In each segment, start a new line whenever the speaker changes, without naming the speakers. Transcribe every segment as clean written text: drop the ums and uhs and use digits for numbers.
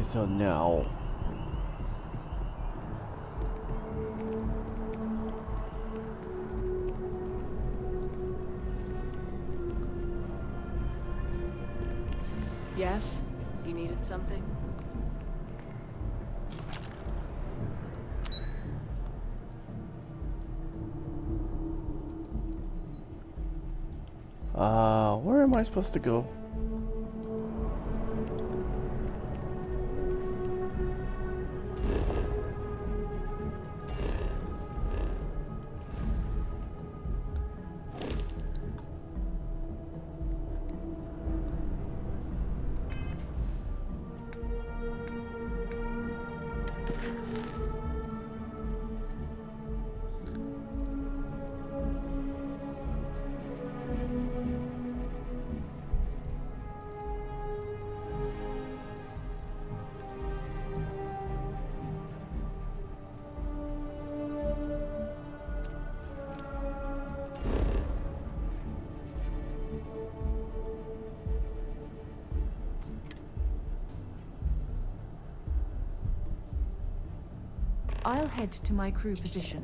Okay, so now...
Yes? You needed something?
Where am I supposed to go?
I'll head to my crew position.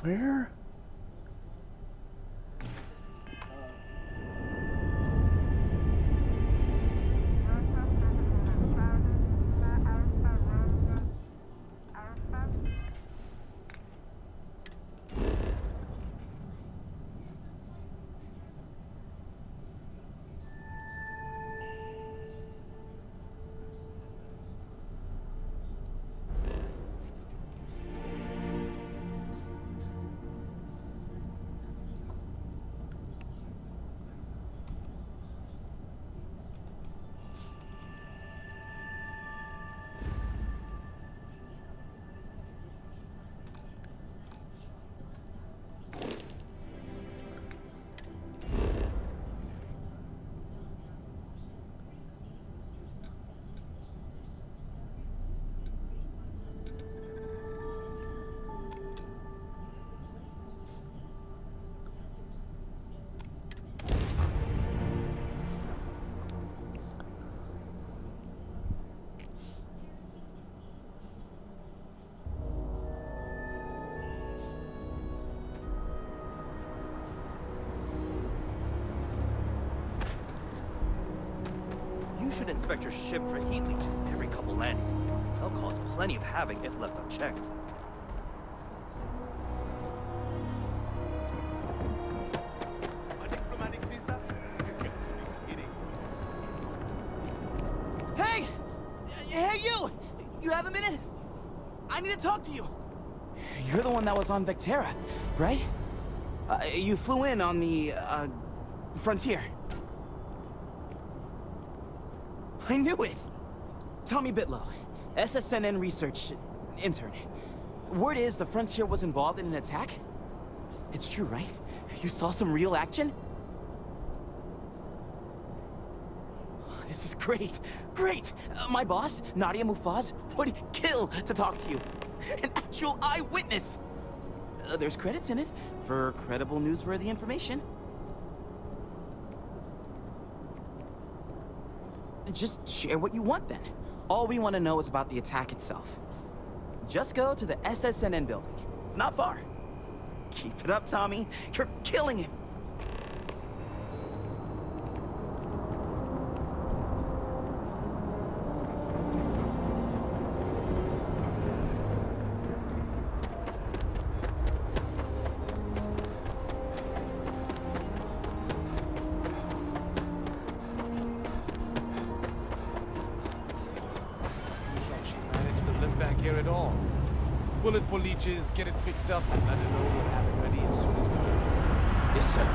Where?
You should inspect your ship for heat leeches every couple landings. They'll cause plenty of havoc if left unchecked.
A diplomatic visa? You got to be kidding.
Hey! Hey, you! You have a minute? I need to talk to you. You're the one that was on Vectera, right? You flew in on the, Frontier. I knew it! Tommy Bitlow, SSNN research intern. Word is the Frontier was involved in an attack? It's true, right? You saw some real action? This is great, great! My boss, Nadia Mufaz, would kill to talk to you. An actual eyewitness! There's credits in it for credible newsworthy information. Just share what you want then. All we want to know is about the attack itself. Just go to the SSNN building. It's not far. Keep it up, Tommy. You're killing it.
bullet for leeches, get it fixed up, and let her know we'll have it ready as soon as we can.
Yes, sir.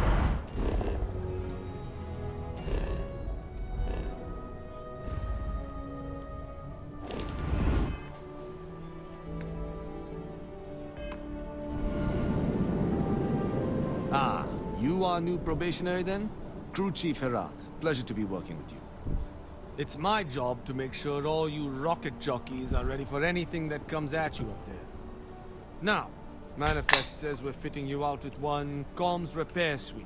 Ah, you are new probationary then? Crew Chief Herat. Pleasure to be working with you.
It's my job to make sure all you rocket jockeys are ready for anything that comes at you up there. Now, Manifest says we're fitting you out with one comms repair suite.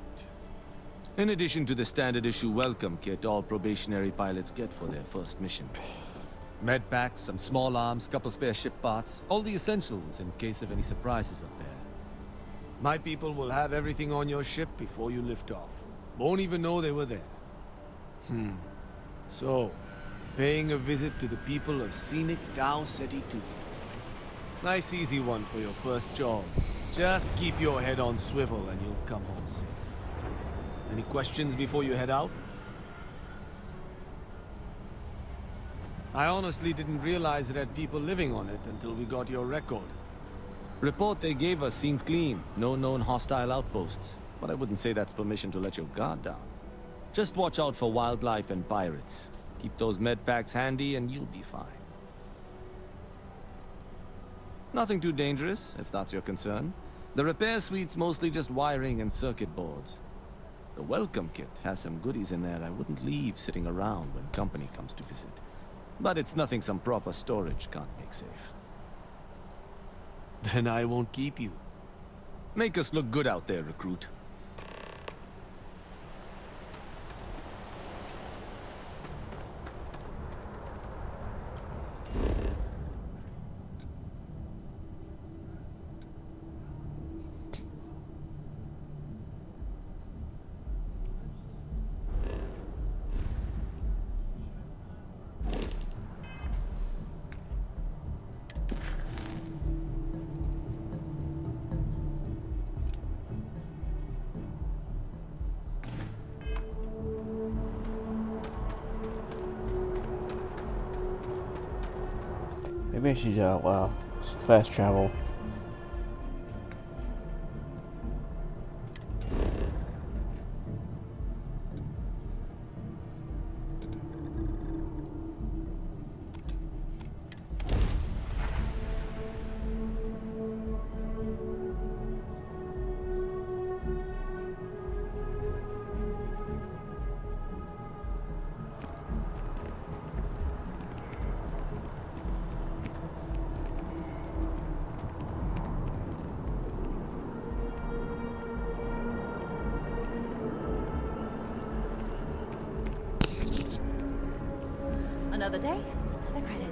In addition to the standard issue welcome kit all probationary pilots get for their first mission. Med packs, some small arms, couple spare ship parts, all the essentials in case of any surprises up there.
My people will have everything on your ship before you lift off. Won't even know they were there. So, paying a visit to the people of scenic Tau Ceti 2. Nice easy one for your first job. Just keep your head on swivel and you'll come home safe. Any questions before you head out? I honestly didn't realize it had people living on it until we got your record.
Report they gave us seemed clean. No known hostile outposts. But I wouldn't say that's permission to let your guard down. Just watch out for wildlife and pirates. Keep those med packs handy and you'll be fine. Nothing too dangerous, if that's your concern. The repair suite's mostly just wiring and circuit boards. The welcome kit has some goodies in there I wouldn't leave sitting around when company comes to visit. But it's nothing some proper storage can't make safe.
Then I won't keep you.
Make us look good out there, recruit.
Maybe I should, fast travel.
Another day, another credit.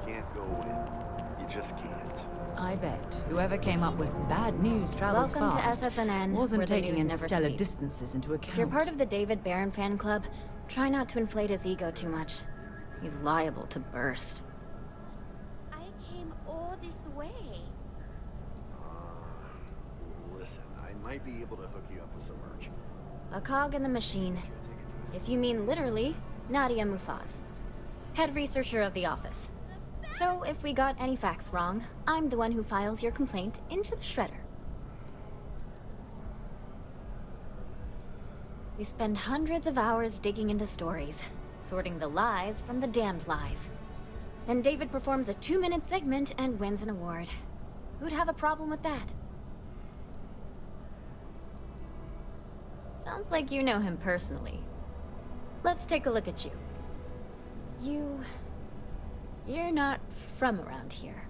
Can't go in. You just can't.
I bet whoever came up with bad news travels
Welcome
fast
to SSNN,
wasn't
where the
taking
news never
interstellar
sleeps.
distances into account.
If you're part of the David Barron fan club, try not to inflate his ego too much. He's liable to burst.
I came all this way.
Listen, I might be able to hook you up with some merch.
A cog in the machine. If you mean literally, Nadia Mufaz, head researcher of the office. So if we got any facts wrong, I'm the one who files your complaint into the shredder. We spend hundreds of hours digging into stories, sorting the lies from the damned lies. Then David performs a 2-minute segment and wins an award. Who'd have a problem with that? Sounds like you know him personally. Let's take a look at you. You're not from around here.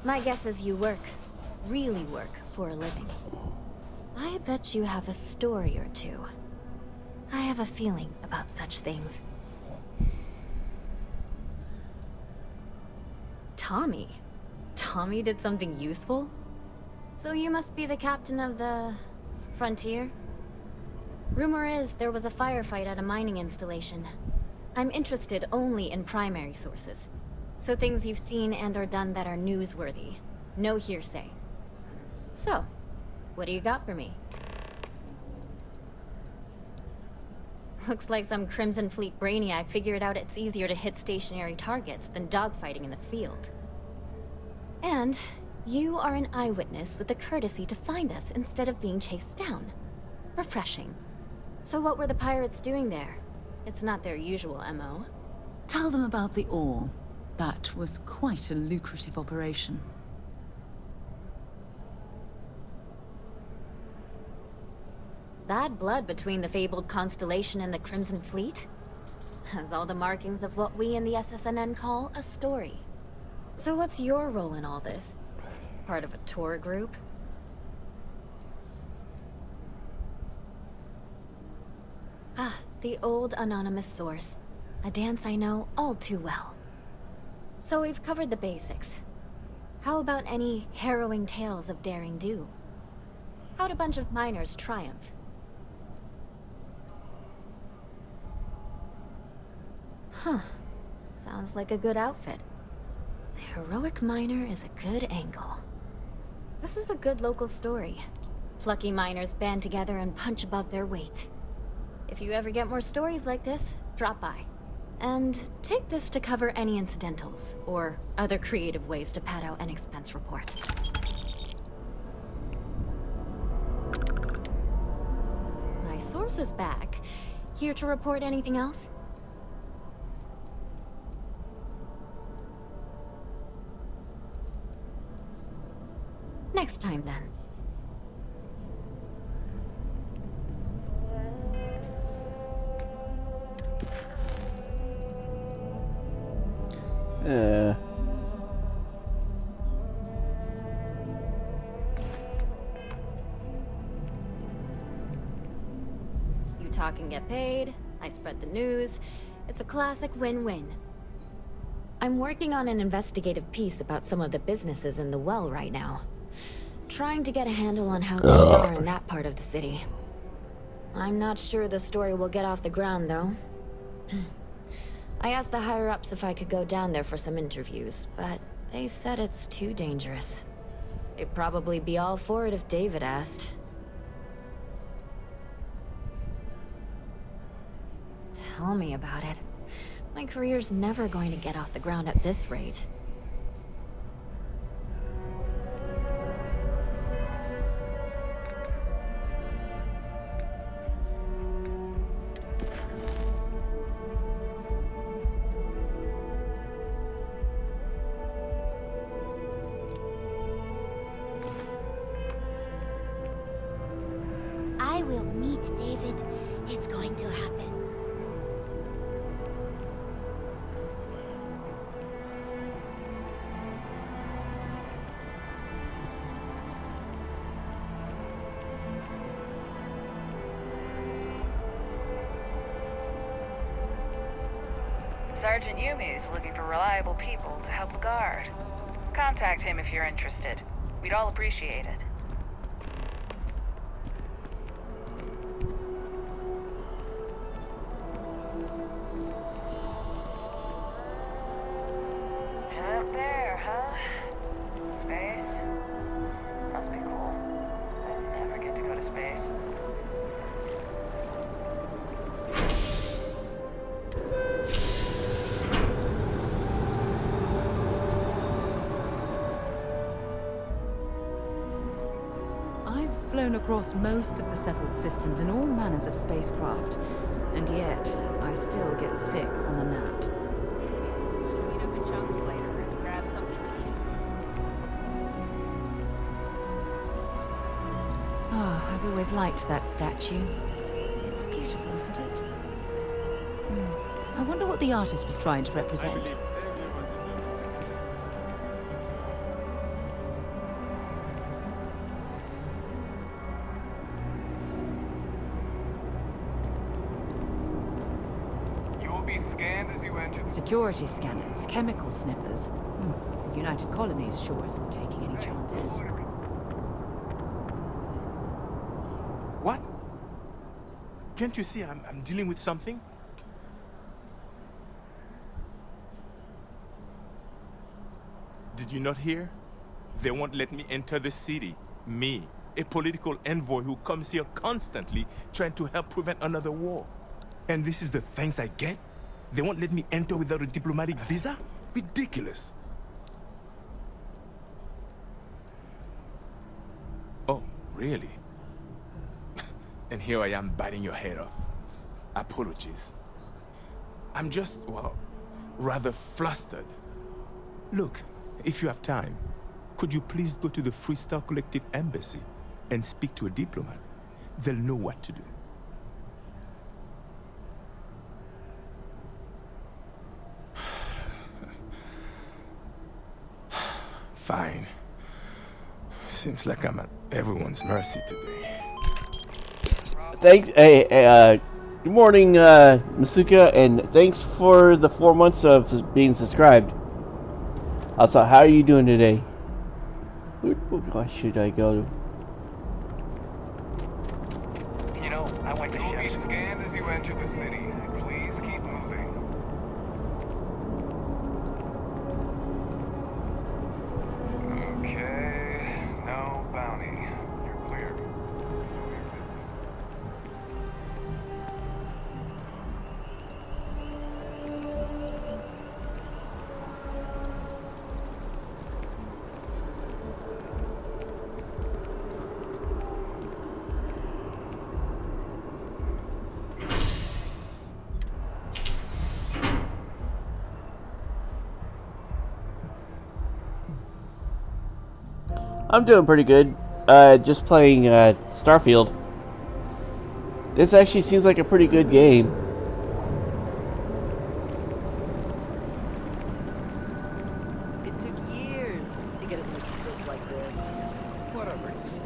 My guess is you work, really work, for a living. I bet you have a story or two. I have a feeling about such things. Tommy? Tommy did something useful? So you must be the captain of the... Frontier? Rumor is there was a firefight at a mining installation. I'm interested only in primary sources. So things you've seen and or done that are newsworthy. No hearsay. So, what do you got for me? Looks like some Crimson Fleet brainiac figured out it's easier to hit stationary targets than dogfighting in the field. And you are an eyewitness with the courtesy to find us instead of being chased down. Refreshing. So what were the pirates doing there? It's not their usual MO.
Tell them about the ore. That was quite a lucrative operation.
Bad blood between the fabled Constellation and the Crimson Fleet? Has all the markings of what we in the SSNN call a story. So what's your role in all this? Part of a tour group? Ah, the old anonymous source. A dance I know all too well. So we've covered the basics. How about any harrowing tales of daring do? How'd a bunch of miners triumph? Huh. Sounds like a good outfit. The heroic miner is a good angle. This is a good local story. Plucky miners band together and punch above their weight. If you ever get more stories like this, drop by. And take this to cover any incidentals, or other creative ways to pad out an expense report. My source is back. Here to report anything else? Next time, then. You talk and get paid, I spread the news. It's a classic win-win. I'm working on an investigative piece about some of the businesses in the well right now. Trying to get a handle on how things are in that part of the city. I'm not sure the story will get off the ground, though. I asked the higher-ups if I could go down there for some interviews, but they said it's too dangerous. They'd probably be all for it if David asked. Tell me about it. My career's never going to get off the ground at this rate.
I will meet David. It's going to happen.
Sergeant Yumi's looking for reliable people to help the guard. Contact him if you're interested. We'd all appreciate it. Up there, huh? Space? Must be cool. I never get to go to space.
I've flown across most of the settled systems in all manners of spacecraft, and yet I still get sick on the gnat.
Should meet up in chunks later and grab something to eat.
Ah, I've always liked that statue. It's beautiful, isn't it? I wonder what the artist was trying to represent. Security scanners, chemical sniffers. The United Colonies sure isn't taking any chances.
What? Can't you see I'm dealing with something? Did you not hear? They won't let me enter the city. Me, a political envoy who comes here constantly trying to help prevent another war. And this is the thanks I get? They won't let me enter without a diplomatic visa? Ridiculous. Oh, really? And here I am biting your head off. Apologies. I'm just, well, rather flustered. Look, if you have time, could you please go to the Freestar Collective Embassy and speak to a diplomat? They'll know what to do. Fine. Seems like I'm at everyone's mercy today.
Thanks. Hey, good morning, Masuka, and thanks for the 4 months of being subscribed. Also, how are you doing today? Where should I go to?
You know, I went to
You'll be scanned as you enter the city. Please keep moving. Okay, no bounty. You're clear.
I'm doing pretty good. Just playing Starfield. This actually seems like a pretty good game.
It took years to get it to just like this.
Whatever you say.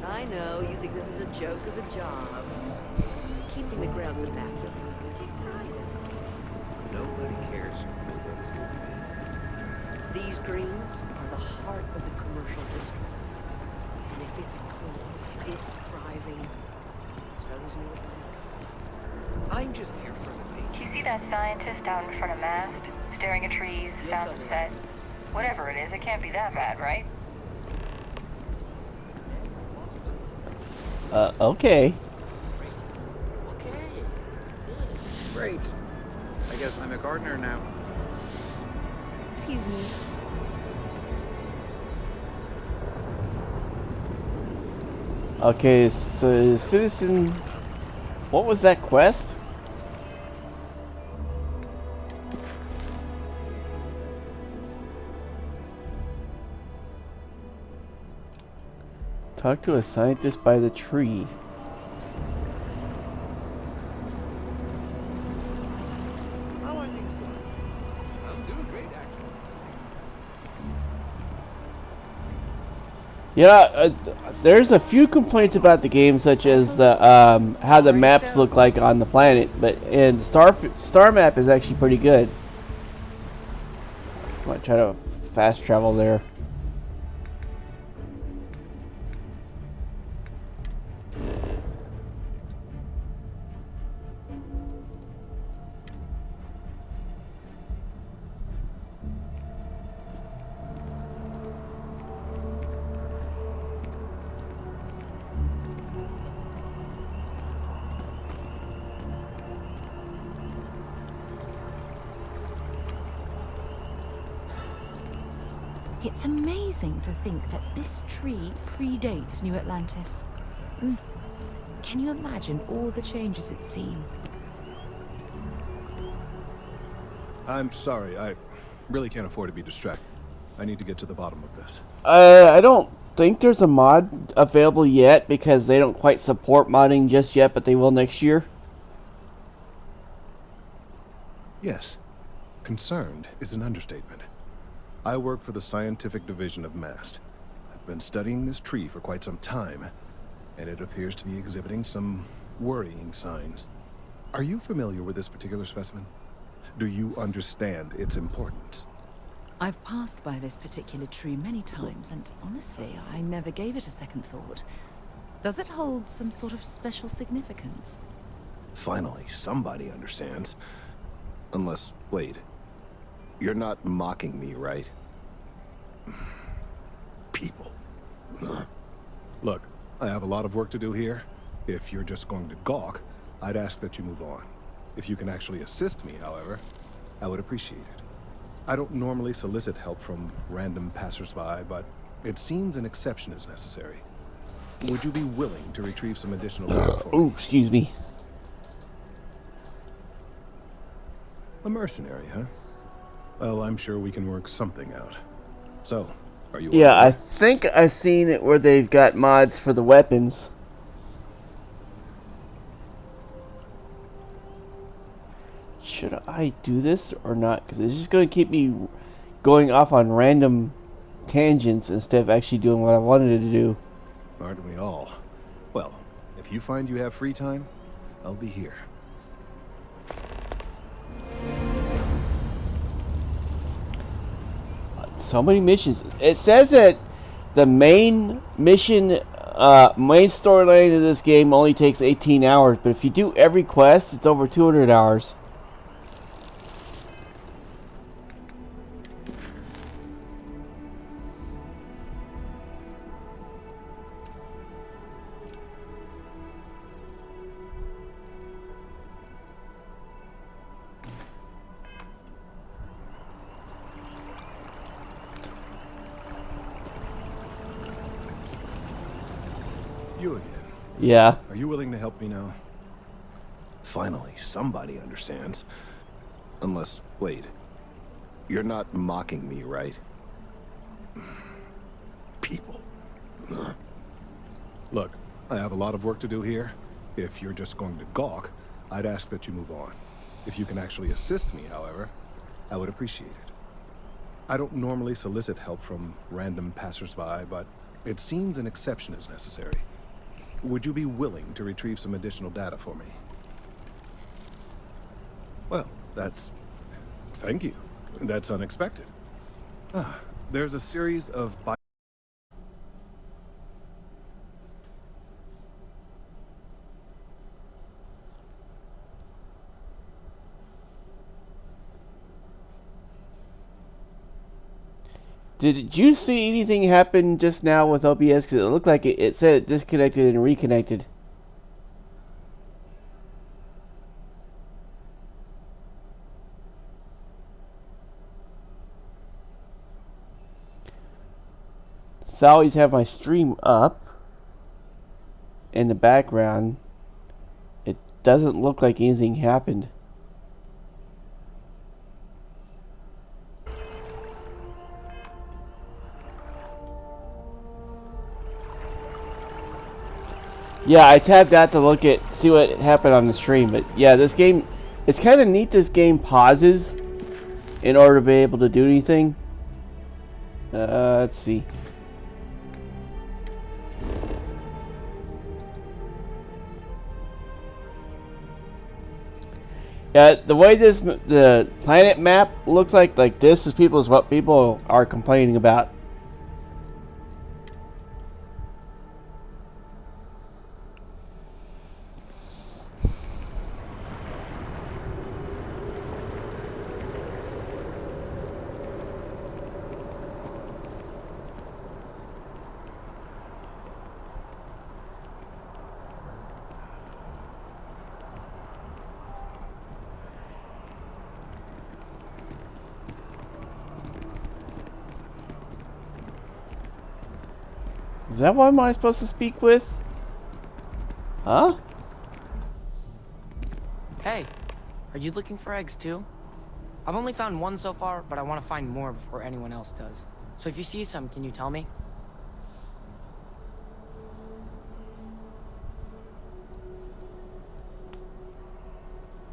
I know you think this is a joke of a job. Keeping the grounds immaculate. Take pride in it.
Nobody cares. Nobody's gonna be.
These greens are the heart of the commercial district. And if it's clean, it's thriving. So is New Atlantis.
I'm just here for the nature.
You see that scientist out in front of Mast, staring at trees, sounds upset? Whatever it is, it can't be that bad, right?
Okay.
Great. I guess I'm a gardener now.
Excuse me.
Okay, so citizen, what was that quest? Talk to a scientist by the tree.
How are things going? I'm doing great, actually.
Yeah, there's a few complaints about the game, such as the how the maps look like on the planet, but and Star Map is actually pretty good. Might try to fast travel there.
It's amazing to think that this tree predates New Atlantis. Can you imagine all the changes it's seen?
I'm sorry, I really can't afford to be distracted. I need to get to the bottom of this.
I don't think there's a mod available yet because they don't quite support modding just yet, but they will next year.
Yes. Concerned is an understatement. I work for the scientific division of MAST. I've been studying this tree for quite some time, and it appears to be exhibiting some worrying signs. Are you familiar with this particular specimen? Do you understand its importance?
I've passed by this particular tree many times, and honestly, I never gave it a second thought. Does it hold some sort of special significance?
Finally, somebody understands. Unless, wait. You're not mocking me, right? People. Look, I have a lot of work to do here. If you're just going to gawk, I'd ask that you move on. If you can actually assist me, however, I would appreciate it. I don't normally solicit help from random passersby, but it seems an exception is necessary. Would you be willing to retrieve some additional data for me?
Oh, excuse me.
A mercenary, huh? Well, I'm sure we can work something out. So, are you...
Yeah, I think I've seen it where they've got mods for the weapons. Should I do this or not? Because it's just going to keep me going off on random tangents instead of actually doing what I wanted to do.
Aren't we all? Well, if you find you have free time, I'll be here.
So many missions. It says that the main mission, main storyline of this game only takes 18 hours, but if you do every quest, it's over 200 hours.
You again.
Yeah.
Are you willing to help me now? Finally, somebody understands. Unless, wait. You're not mocking me, right? People. Look, I have a lot of work to do here. If you're just going to gawk, I'd ask that you move on. If you can actually assist me, however, I would appreciate it. I don't normally solicit help from random passersby, but it seems an exception is necessary. Would you be willing to retrieve some additional data for me? Well, that's... Thank you. That's unexpected. There's a series of...
Did you see anything happen just now with OBS? Because it looked like it said it disconnected and reconnected. So I always have my stream up in the background. It doesn't look like anything happened. Yeah, I tabbed out to look at, see what happened on the stream, but yeah, this game, it's kind of neat this game pauses in order to be able to do anything. Let's see. Yeah, the way the planet map looks like this is what people are complaining about. Is that what am I supposed to speak with? Huh?
Hey, are you looking for eggs too? I've only found one so far, but I want to find more before anyone else does. So if you see some, can you tell me?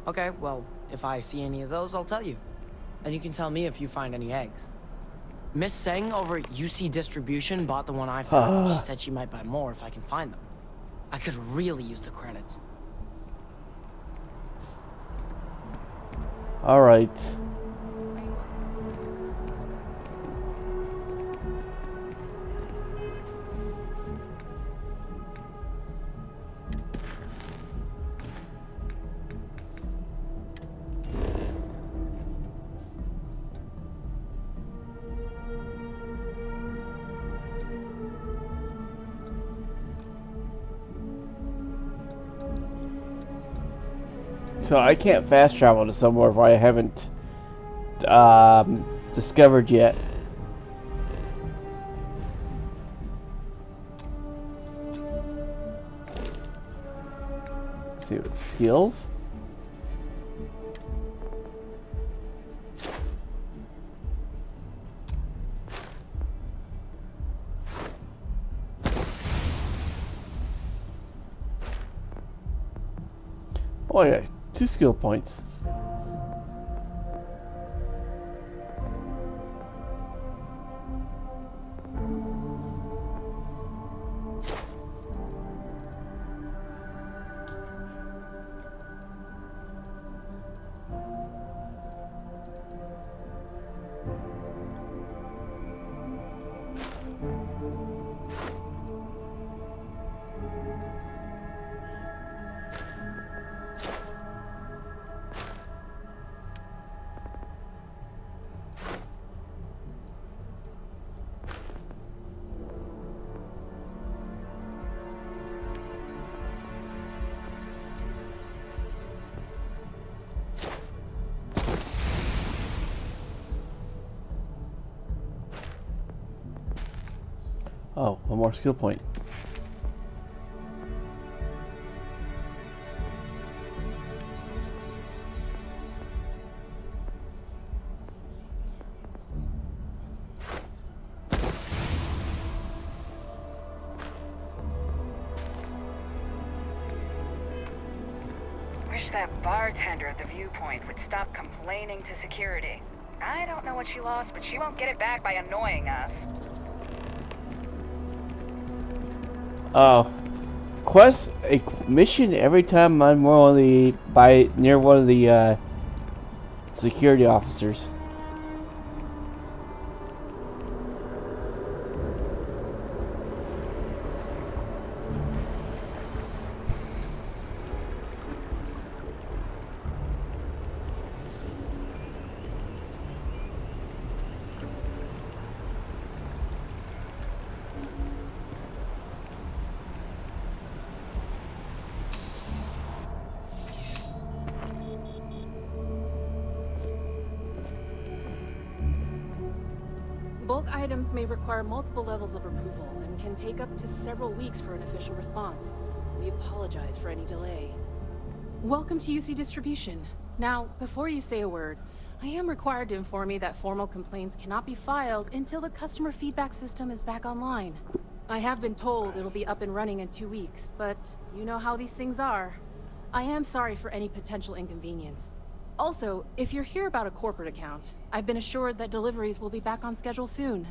Okay, well, if I see any of those, I'll tell you. And you can tell me if you find any eggs. Miss Seng over at UC Distribution bought the one I found. She said she might buy more if I can find them. I could really use the credits.
All right. So I can't fast travel to somewhere where I haven't discovered yet. Let's see what skills. Oh, I got 2 skill points. Oh, one more skill point.
Wish that bartender at the viewpoint would stop complaining to security. I don't know what she lost, but she won't get it back by annoying us.
Oh, quest a mission every time I'm near one of the security officers.
Bulk items may require multiple levels of approval and can take up to several weeks for an official response. We apologize for any delay. Welcome to UC Distribution. Now, before you say a word, I am required to inform you that formal complaints cannot be filed until the customer feedback system is back online. I have been told it'll be up and running in 2 weeks, but you know how these things are. I am sorry for any potential inconvenience. Also, if you're here about a corporate account, I've been assured that deliveries will be back on schedule soon.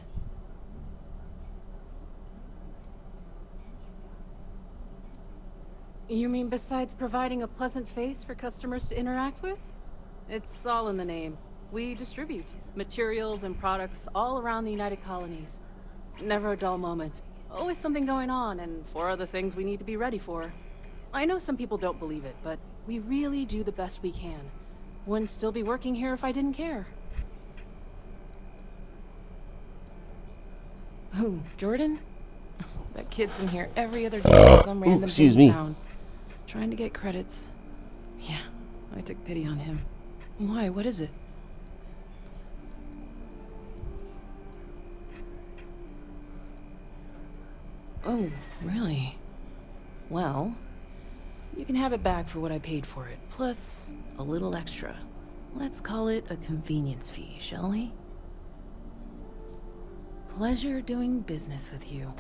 You mean besides providing a pleasant face for customers to interact with? It's all in the name. We distribute materials and products all around the United Colonies. Never a dull moment. Always something going on, and 4 other things we need to be ready for. I know some people don't believe it, but we really do the best we can. Wouldn't still be working here if I didn't care. Who, Jordan? That kid's in here every other day with some random
excuse
thing he
me.
found. Trying to get credits. Yeah, I took pity on him. Why, what is it? Oh, really? Well, you can have it back for what I paid for it, plus a little extra. Let's call it a convenience fee, shall we? Pleasure doing business with you.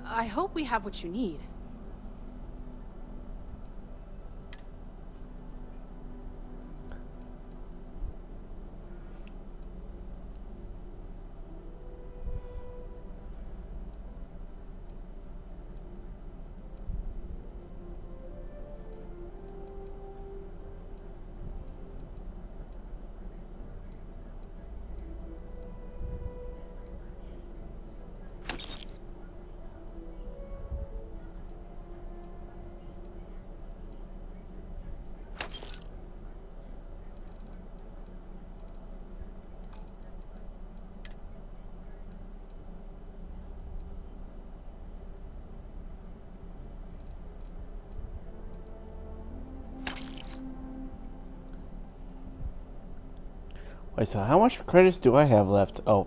I hope we have what you need.
Wait, so how much credits do I have left? Oh.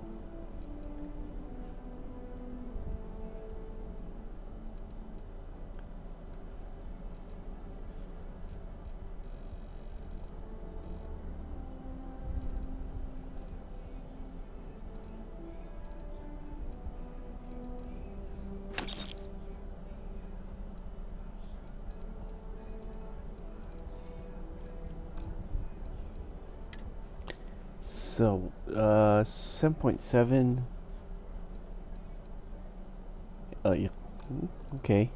So, 7.7. Oh, yeah. Okay.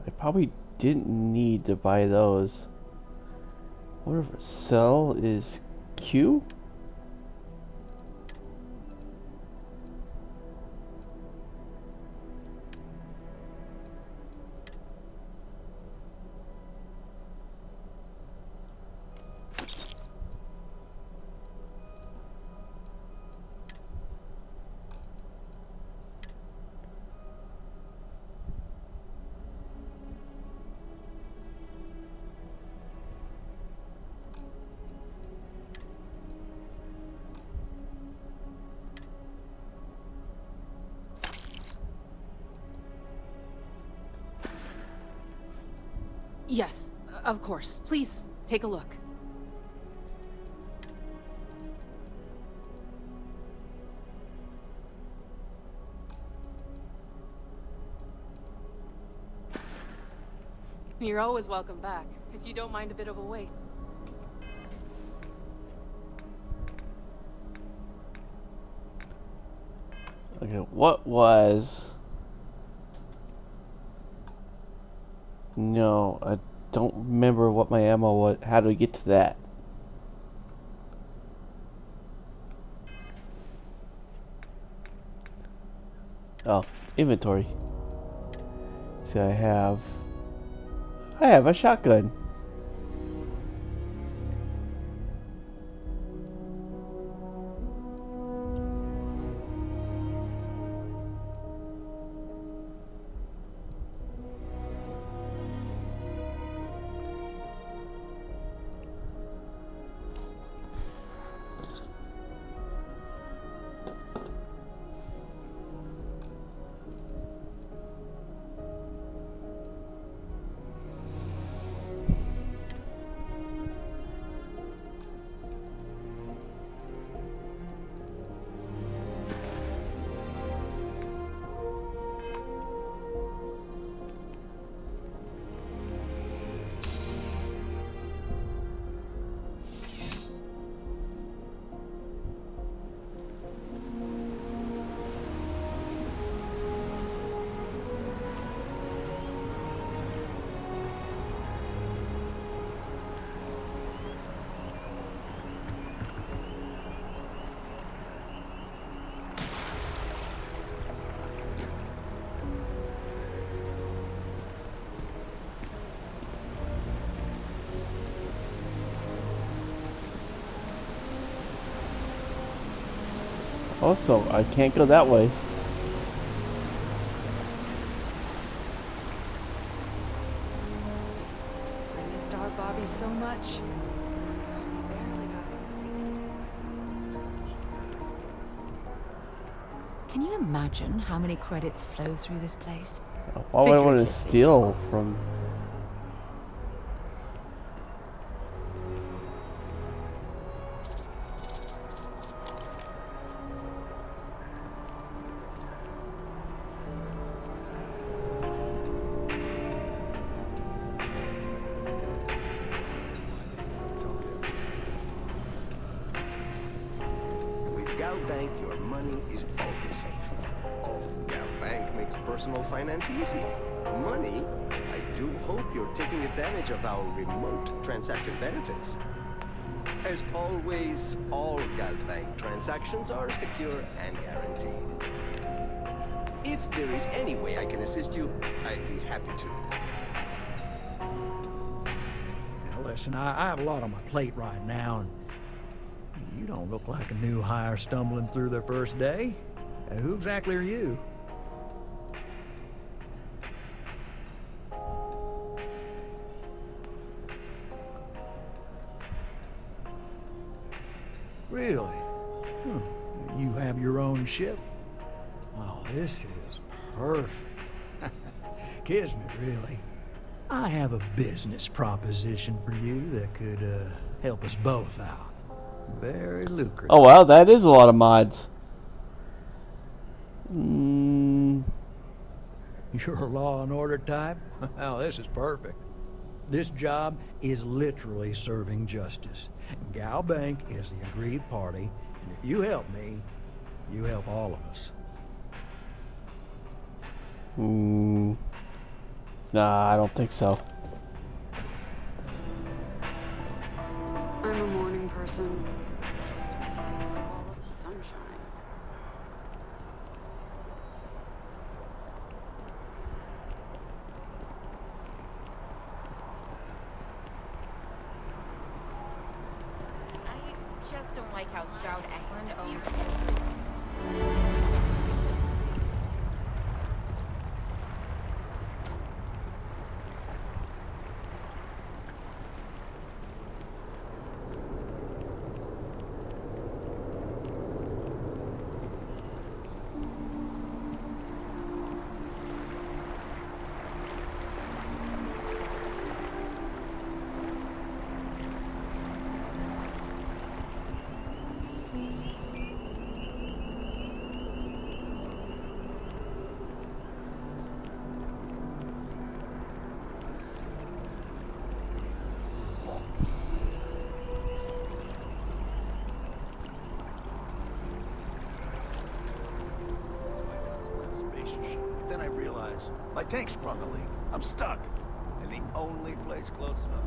I probably didn't need to buy those. Whatever. Sell is Q?
Yes, of course. Please, take a look. You're always welcome back, if you don't mind a bit of a wait.
Okay, what was... No, I don't remember what my ammo was. How do we get to that? Oh, inventory. See, I have a shotgun. Also, I can't go that way.
I missed our Bobby so much. Can you imagine how many credits flow through this place?
Why would I want to
Figuratively,
steal
of course.
from...
With Gal Bank, your money is always safe. Oh, Gal Bank makes personal finance easy. Money? I do hope you're taking advantage of our remote transaction benefits. As always, all Gal Bank transactions are secure and guaranteed. If there is any way I can assist you, I'd be happy to.
Now listen, I have a lot on my plate right now, and you don't look like a new hire stumbling through their first day. Who exactly are you? Really? You have your own ship? Oh, this is perfect. Kismet, really. I have a business proposition for you that could help us both out. Very lucrative.
Oh wow, that is a lot of mods.
You're a law and order type? Well, this is perfect. This job is literally serving justice. Gal Bank is the agreed party, and if you help me, you help all of us.
Nah, I don't think so.
I'm a morning person. Just a ball of sunshine.
I just don't like how Stroud Eklund owns.
Then I realize my tank sprung a leak. I'm stuck. And the only place close enough.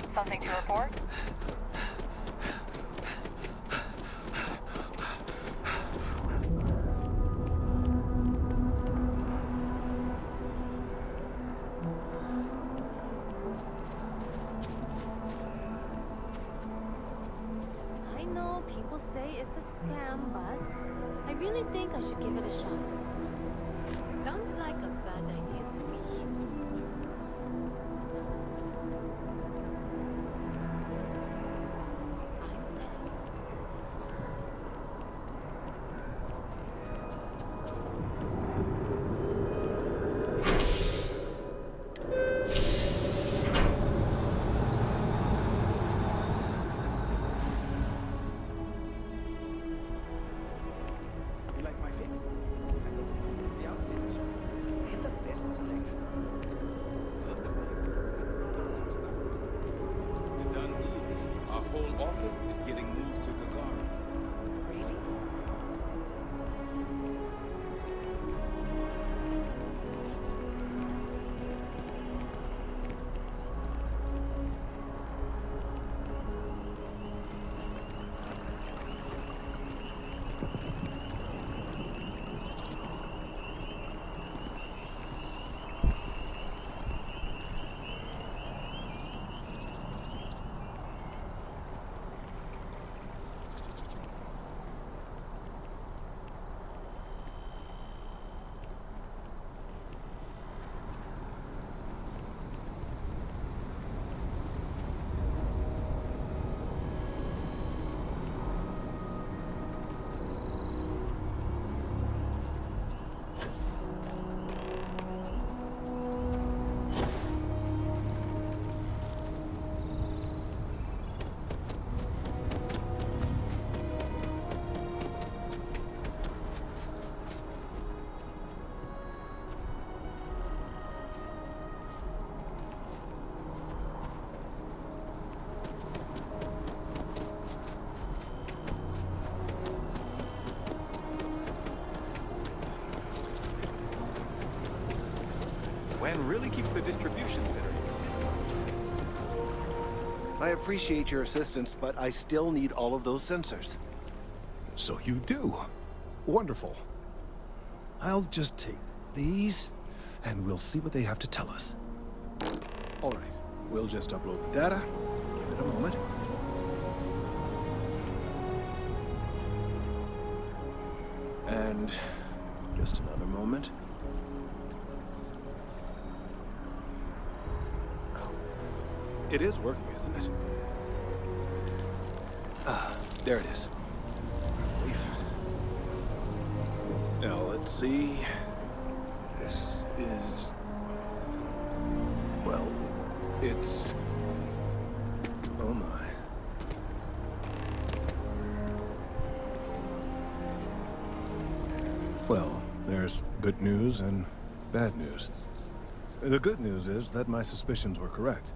Something to report?
I know people say it's a scam, but I really think I should give it a shot. Sounds like a bad idea to me.
You like my fit? I go with the outfit. They're the best.
plan really keeps the distribution center.
I appreciate your assistance, but I still need all of those sensors.
So you do. Wonderful. I'll just take these, and we'll see what they have to tell us. All right, we'll just upload the data. Give it a moment. And just another moment. Oh, it is working, isn't it? Ah, there it is. Relief. Now, let's see. This is... well, it's... oh my. Well, there's good news and bad news. The good news is that my suspicions were correct.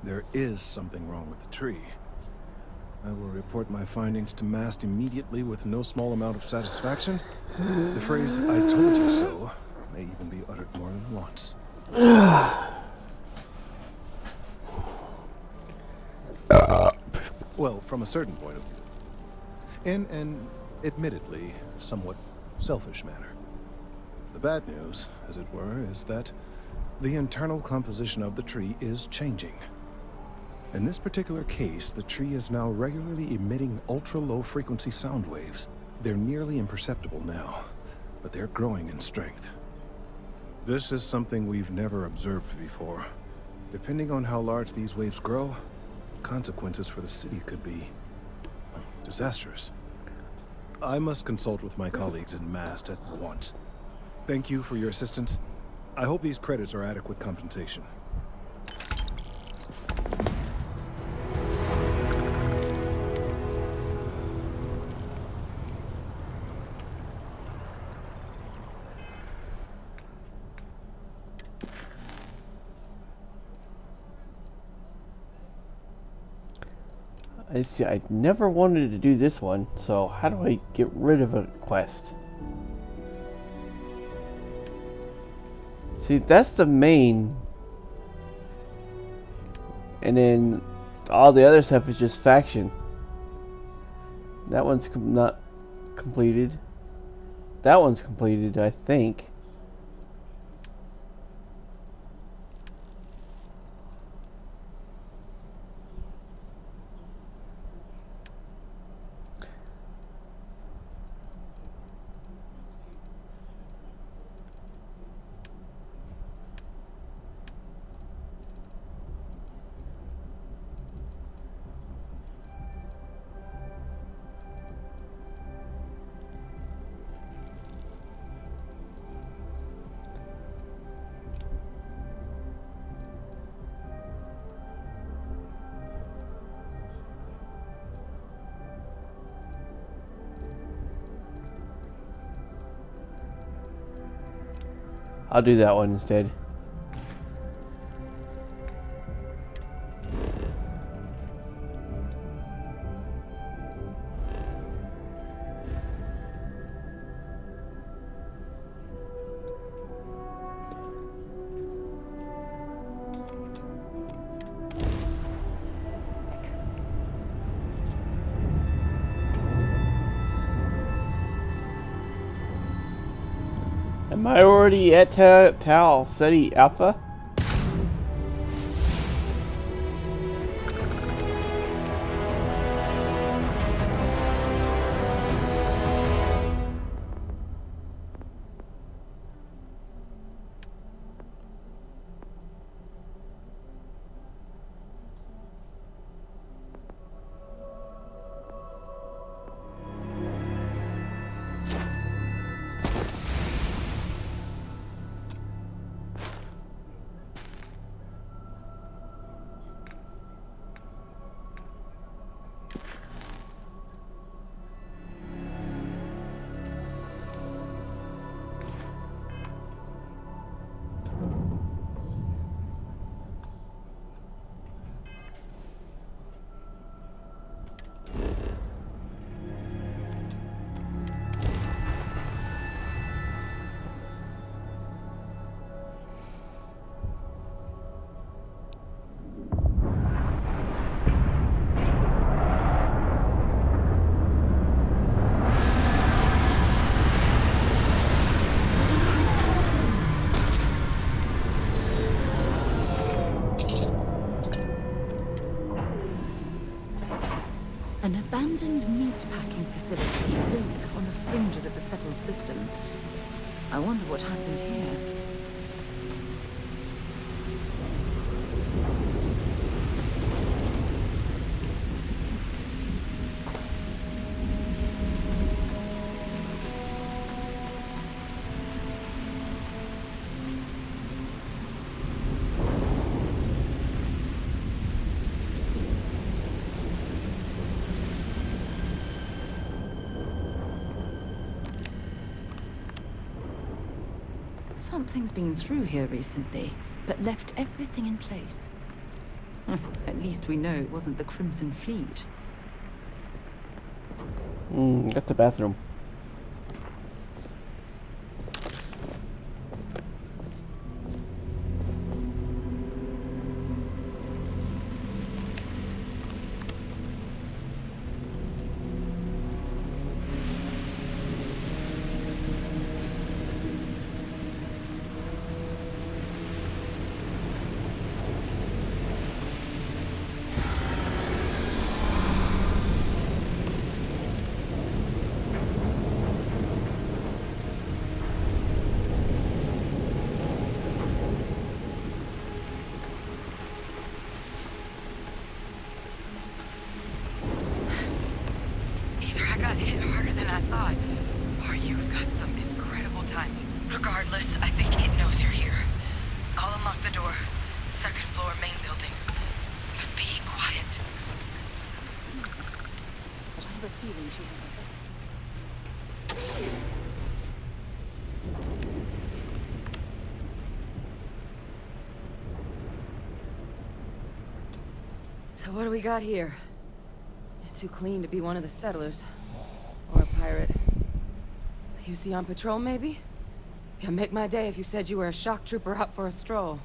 There is something wrong with the tree. I will report my findings to Mast immediately with no small amount of satisfaction. The phrase, "I told you so," may even be uttered more than once. Well, from a certain point of view. In an, admittedly, somewhat selfish manner. The bad news, as it were, is that the internal composition of the tree is changing. In this particular case, the tree is now regularly emitting ultra-low frequency sound waves. They're nearly imperceptible now, but they're growing in strength. This is something we've never observed before. Depending on how large these waves grow, consequences for the city could be disastrous. I must consult with my colleagues in Mast at once. Thank you for your assistance. I hope these credits are adequate compensation.
I see. I never wanted to do this one, so how do I get rid of a quest? See, that's the main, and then all the other stuff is just faction. That one's not completed. That one's completed, I think. I'll do that one instead. Am I already at Tal City Alpha?
I wonder what happened here. Something's been through here recently, but left everything in place. At least we know it wasn't the Crimson Fleet.
That's the bathroom.
Either I got hit harder than I thought, or you've got some incredible timing. Regardless, I think it knows you're here. I'll unlock the door. Second floor, main building. But be quiet.
But I have a feeling she has the best interests.
So what do we got here? Too clean to be one of the settlers. Or a pirate. You see on patrol, maybe? Yeah, make my day if you said you were a shock trooper out for a stroll.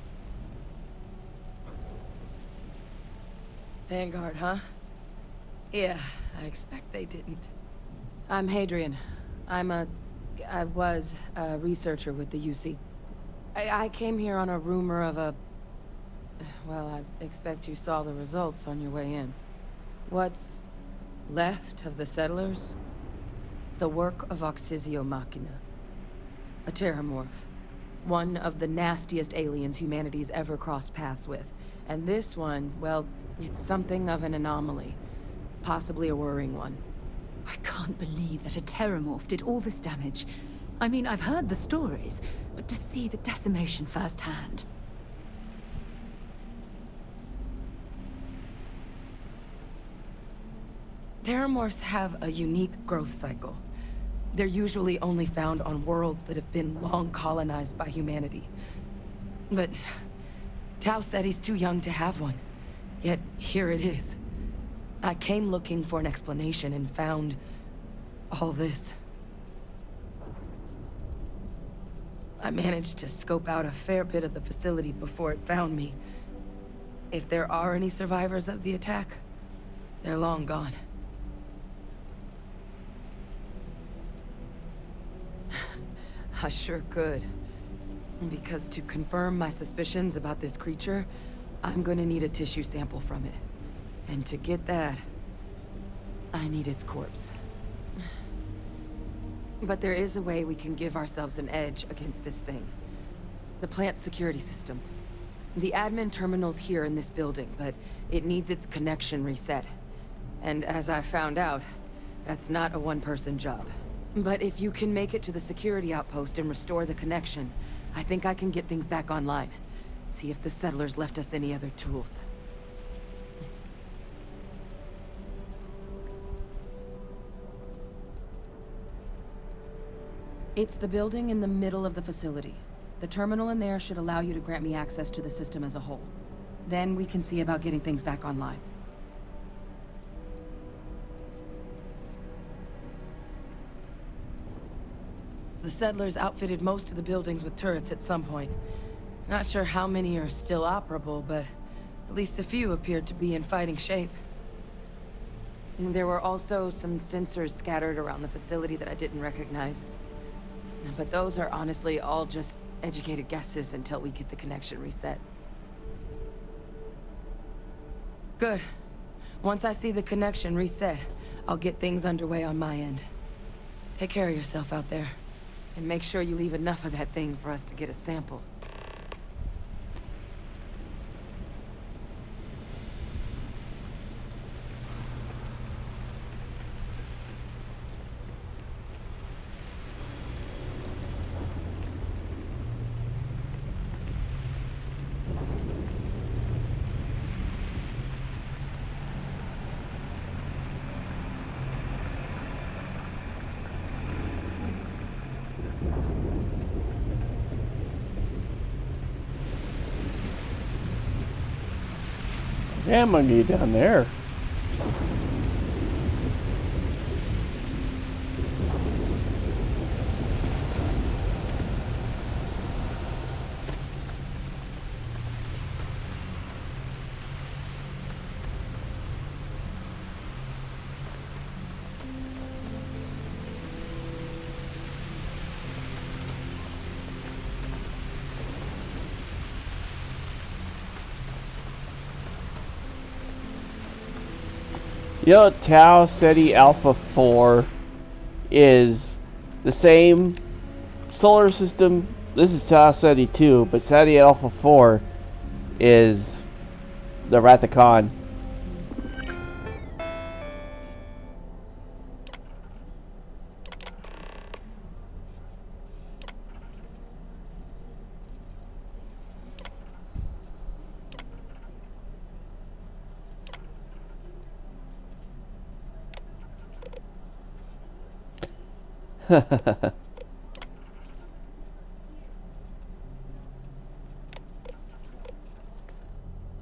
Vanguard, huh? Yeah, I expect they didn't. I'm Hadrian. I was a researcher with the UC. I came here on a rumor of a... Well, I expect you saw the results on your way in. What's left of the settlers? The work of Oxysio Machina. A terramorph. One of the nastiest aliens humanity's ever crossed paths with. And this one, well, it's something of an anomaly. Possibly a worrying one.
I can't believe that a terramorph did all this damage. I mean, I've heard the stories, but to see the decimation firsthand.
Terramorphs have a unique growth cycle. They're usually only found on worlds that have been long colonized by humanity. But Tao said he's too young to have one. Yet here it is. I came looking for an explanation and found all this. I managed to scope out a fair bit of the facility before it found me. If there are any survivors of the attack, they're long gone. I sure could. Because to confirm my suspicions about this creature, I'm gonna need a tissue sample from it. And to get that, I need its corpse. But there is a way we can give ourselves an edge against this thing. The plant's security system. The admin terminal's here in this building, but it needs its connection reset. And as I found out, that's not a one-person job. But if you can make it to the security outpost and restore the connection, I think I can get things back online. See if the settlers left us any other tools. It's the building in the middle of the facility. The terminal in there should allow you to grant me access to the system as a whole. Then we can see about getting things back online. The settlers outfitted most of the buildings with turrets at some point. Not sure how many are still operable, but at least a few appeared to be in fighting shape. There were also some sensors scattered around the facility that I didn't recognize. But those are honestly all just educated guesses until we get the connection reset. Good. Once I see the connection reset, I'll get things underway on my end. Take care of yourself out there. And make sure you leave enough of that thing for us to get a sample.
Yeah, I'm gonna get down there. You know, Tau Ceti Alpha 4 is the same solar system. This is Tau Ceti 2, but Ceti Alpha 4 is the Wrath of Khan.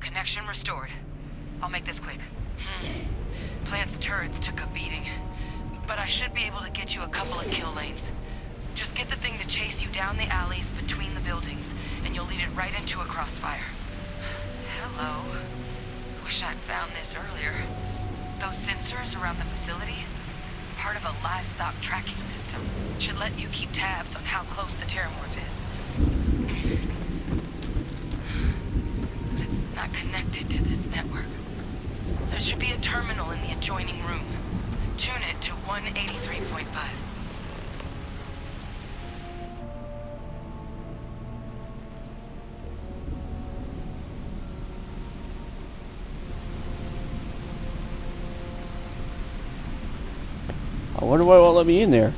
Connection restored. I'll make this quick. Plant's turrets took a beating, but I should be able to get you a couple of kill lanes. Just get the thing to chase you down the alleys between the buildings, and you'll lead it right into a crossfire. Hello. Wish I'd found this earlier. Those sensors around the facility? Part of a livestock tracking system. Should let you keep tabs on how close the terramorph is. But it's not connected to this network. There should be a terminal in the adjoining room. Tune it to 183.5.
I wonder why it won't let me in there.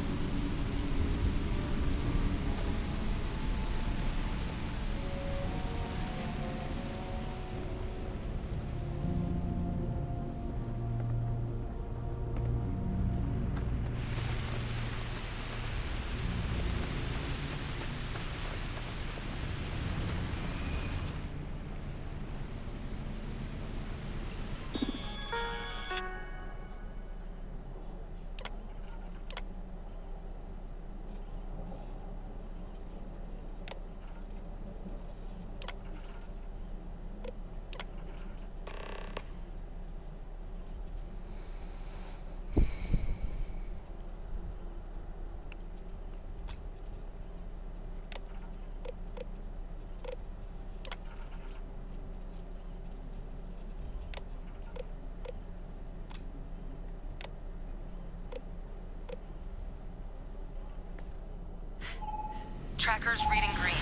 Tracker's reading green.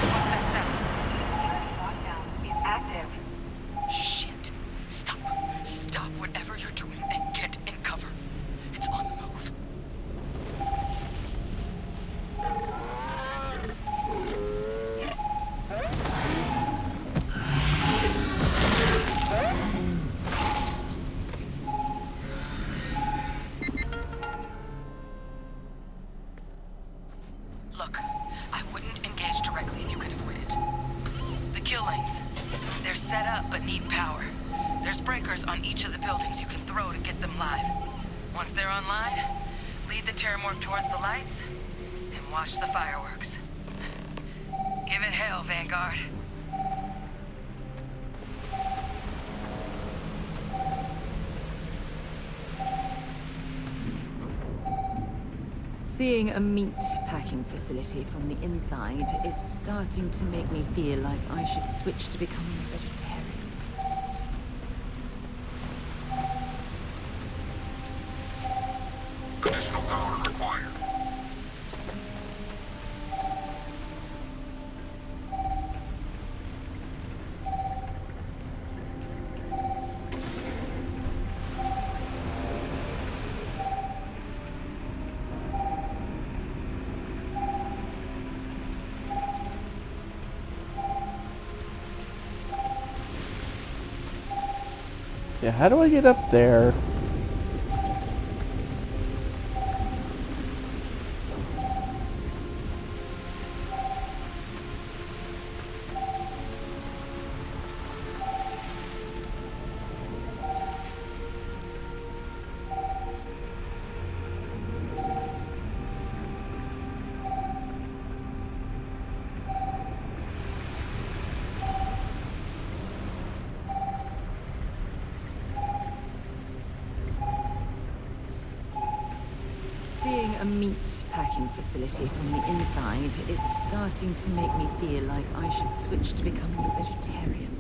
What's that sound?
Lockdown is active.
Shit. Stop. Stop whatever you're doing and get in cover. It's on the move. Look, I wouldn't engage directly if you could avoid it. The kill lanes. They're set up but need power. There's breakers on each of the buildings you can throw to get them live. Once they're online, lead the terramorph towards the lights and watch the fireworks. Give it hell, Vanguard.
Seeing a meat packing facility from the inside is starting to make me feel like I should switch to becoming a vegetarian.
Additional power
Yeah, how do I get up there?
Seeing a meat packing facility from the inside is starting to make me feel like I should switch to becoming a vegetarian.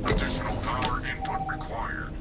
Additional power input required.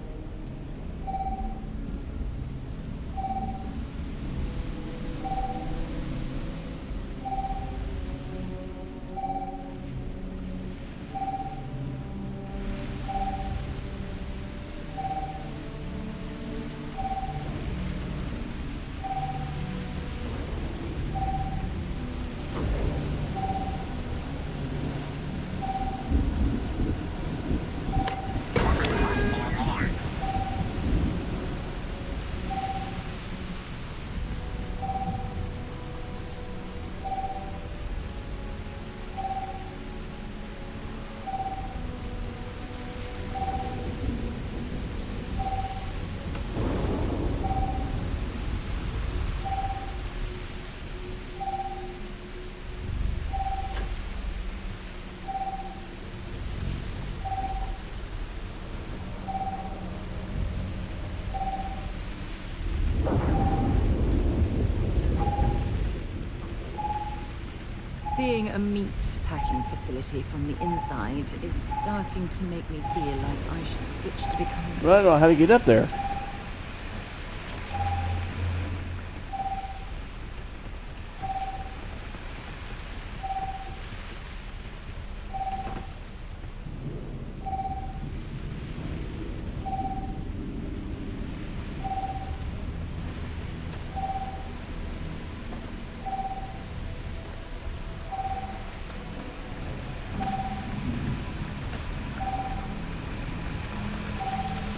Seeing a meat packing facility from the inside is starting to make me feel like I should switch to becoming a
Well, I don't know how to get up there.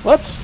Whoops.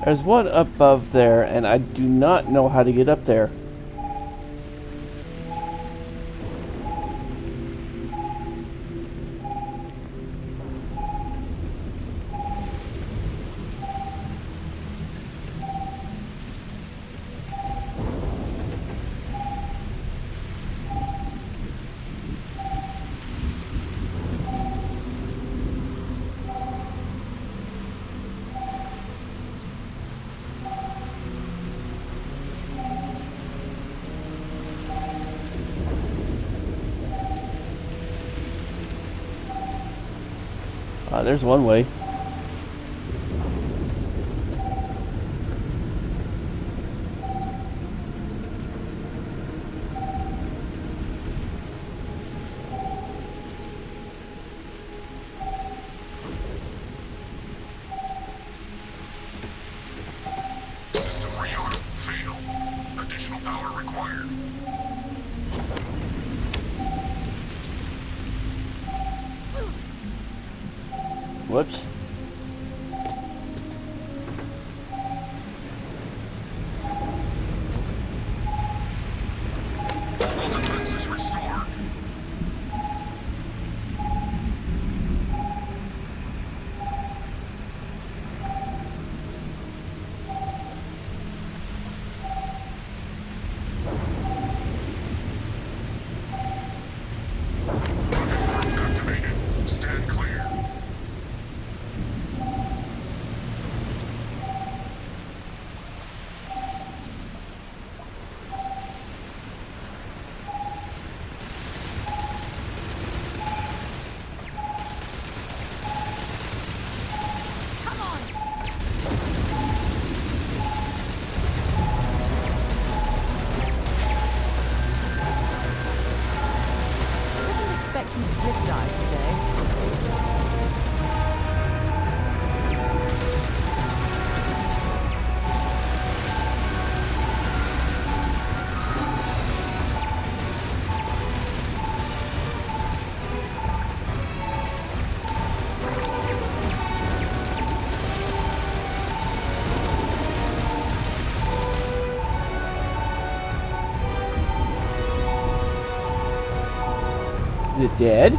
There's one above there, and I do not know how to get up there. There's one way.
System rearm failed. Additional power required.
Whoops.
All defenses restored.
it dead?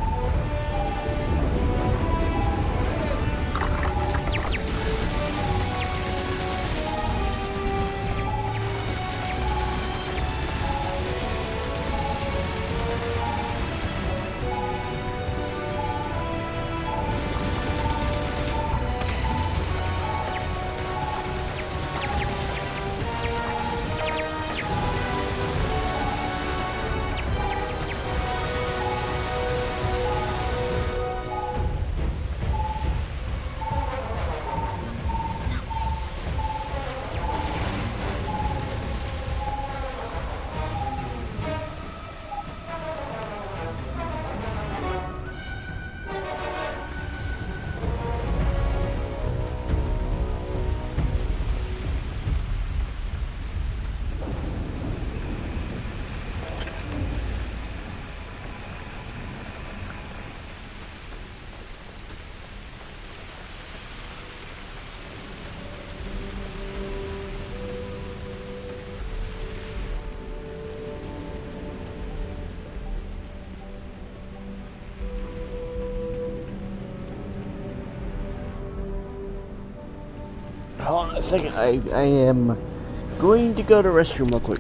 Hold on a second. I am going to go to the restroom real quick.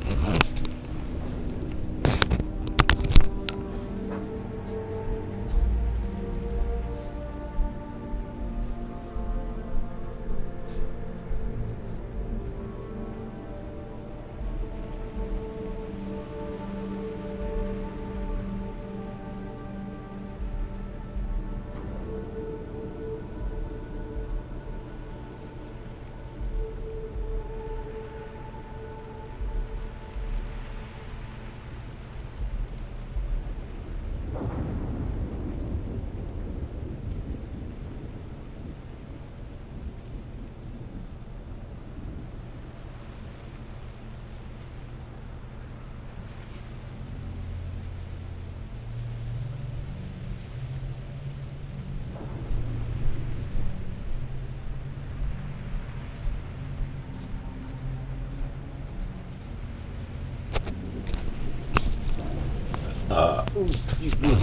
Excuse me.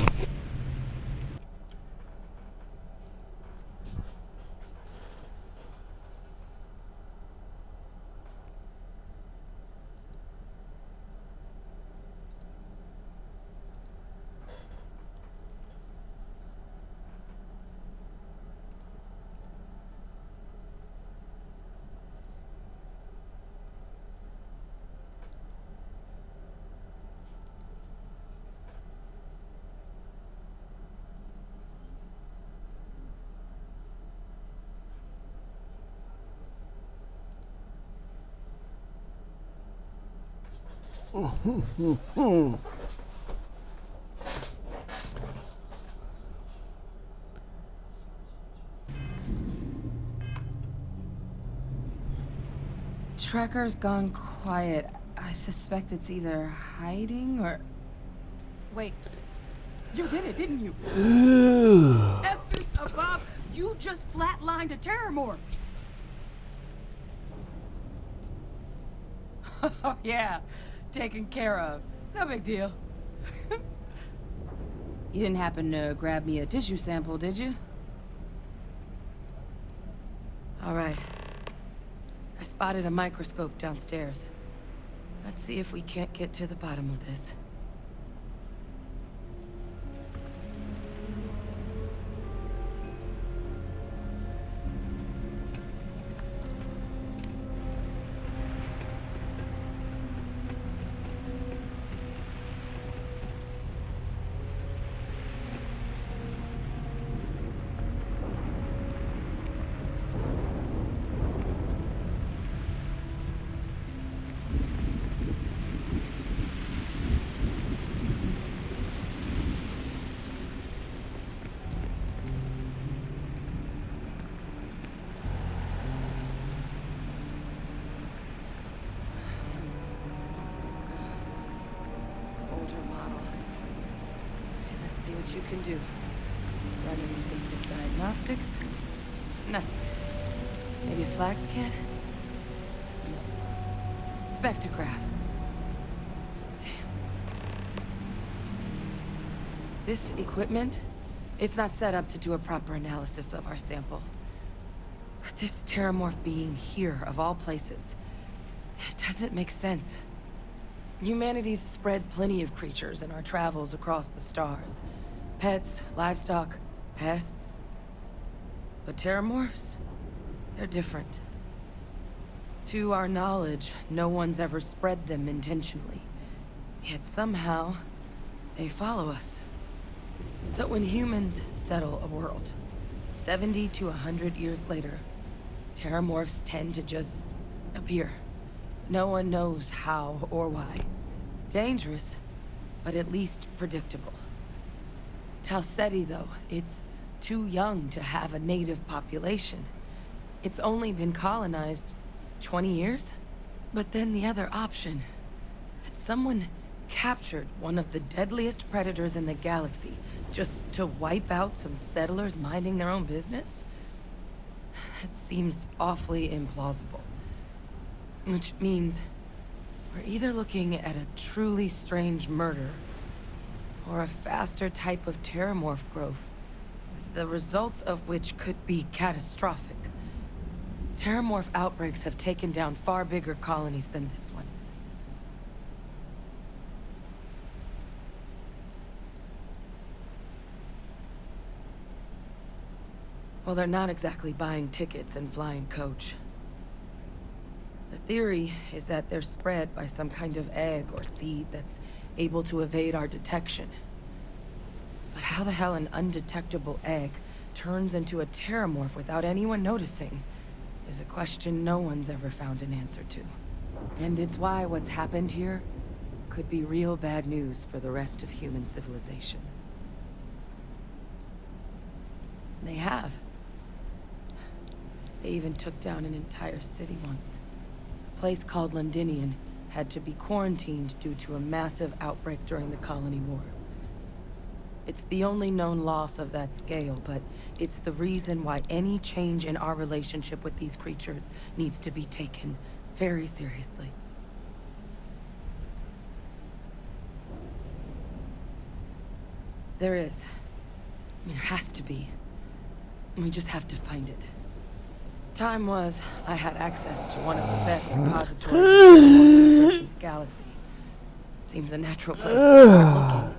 Tracker's gone quiet. I suspect it's either hiding or...
Wait. You did it, didn't you? Heavens above! You just flatlined a terrormorph! Oh, yeah. Taken care of. No big deal.
You didn't happen to grab me a tissue sample, did you? All right. I spotted a microscope downstairs. Let's see if we can't get to the bottom of this. What you can do. Running basic diagnostics? Nothing. Maybe a flag scan? No. Spectrograph. Damn. This equipment, it's not set up to do a proper analysis of our sample. But this terramorph being here, of all places, it doesn't make sense. Humanity's spread plenty of creatures in our travels across the stars. Pets, livestock, pests. But terramorphs, they're different. To our knowledge, no one's ever spread them intentionally. Yet somehow, they follow us. So when humans settle a world, 70 to 100 years later, terramorphs tend to just appear. No one knows how or why. Dangerous, but at least predictable. Talseti, though, it's too young to have a native population. It's only been colonized 20 years? But then the other option, that someone captured one of the deadliest predators in the galaxy just to wipe out some settlers minding their own business? That seems awfully implausible. Which means we're either looking at a truly strange murder or a faster type of terramorph growth, the results of which could be catastrophic. Terramorph outbreaks have taken down far bigger colonies than this one. Well, they're not exactly buying tickets and flying coach. The theory is that they're spread by some kind of egg or seed that's able to evade our detection. But how the hell an undetectable egg turns into a terramorph without anyone noticing is a question no one's ever found an answer to. And it's why what's happened here could be real bad news for the rest of human civilization. They have. They even took down an entire city once. A place called Londinian had to be quarantined due to a massive outbreak during the Colony War. It's the only known loss of that scale, but it's the reason why any change in our relationship with these creatures needs to be taken very seriously. There is. There has to be. We just have to find it. Time was, I had access to one of the best repositories in the galaxy. Seems a natural place to start looking,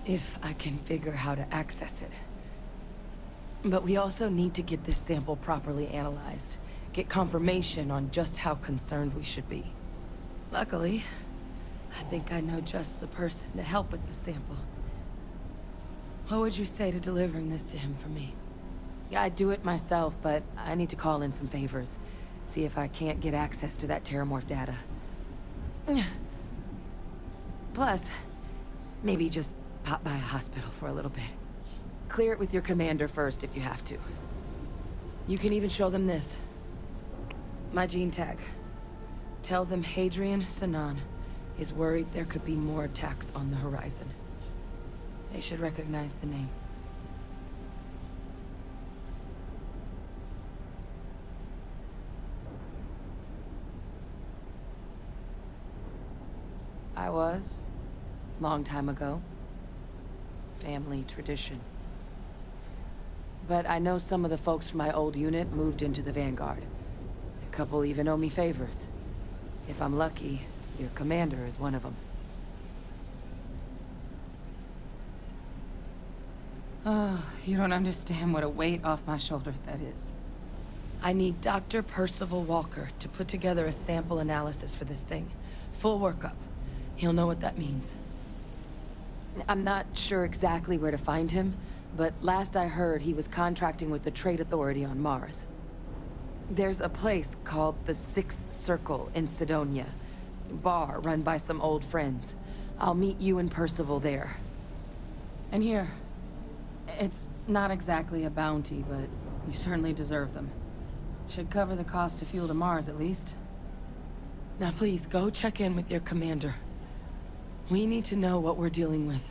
if I can figure how to access it. But we also need to get this sample properly analyzed, get confirmation on just how concerned we should be. Luckily, I think I know just the person to help with the sample. What would you say to delivering this to him for me? Yeah, I'd do it myself, but I need to call in some favors. See if I can't get access to that terramorph data. Plus, maybe just pop by a hospital for a little bit. Clear it with your commander first if you have to. You can even show them this. My gene tag. Tell them Hadrian Sanan is worried there could be more attacks on the horizon. They should recognize the name. I was. Long time ago. Family tradition. But I know some of the folks from my old unit moved into the Vanguard. A couple even owe me favors. If I'm lucky, your commander is one of them. Oh, you don't understand what a weight off my shoulders that is. I need Dr. Percival Walker to put together a sample analysis for this thing. Full workup. He'll know what that means. I'm not sure exactly where to find him, but last I heard he was contracting with the Trade Authority on Mars. There's a place called the Sixth Circle in Sidonia. Bar run by some old friends. I'll meet you and Percival there. And here. It's not exactly a bounty, but you certainly deserve them. Should cover the cost to fuel to Mars, at least. Now please, go check in with your commander. We need to know what we're dealing with.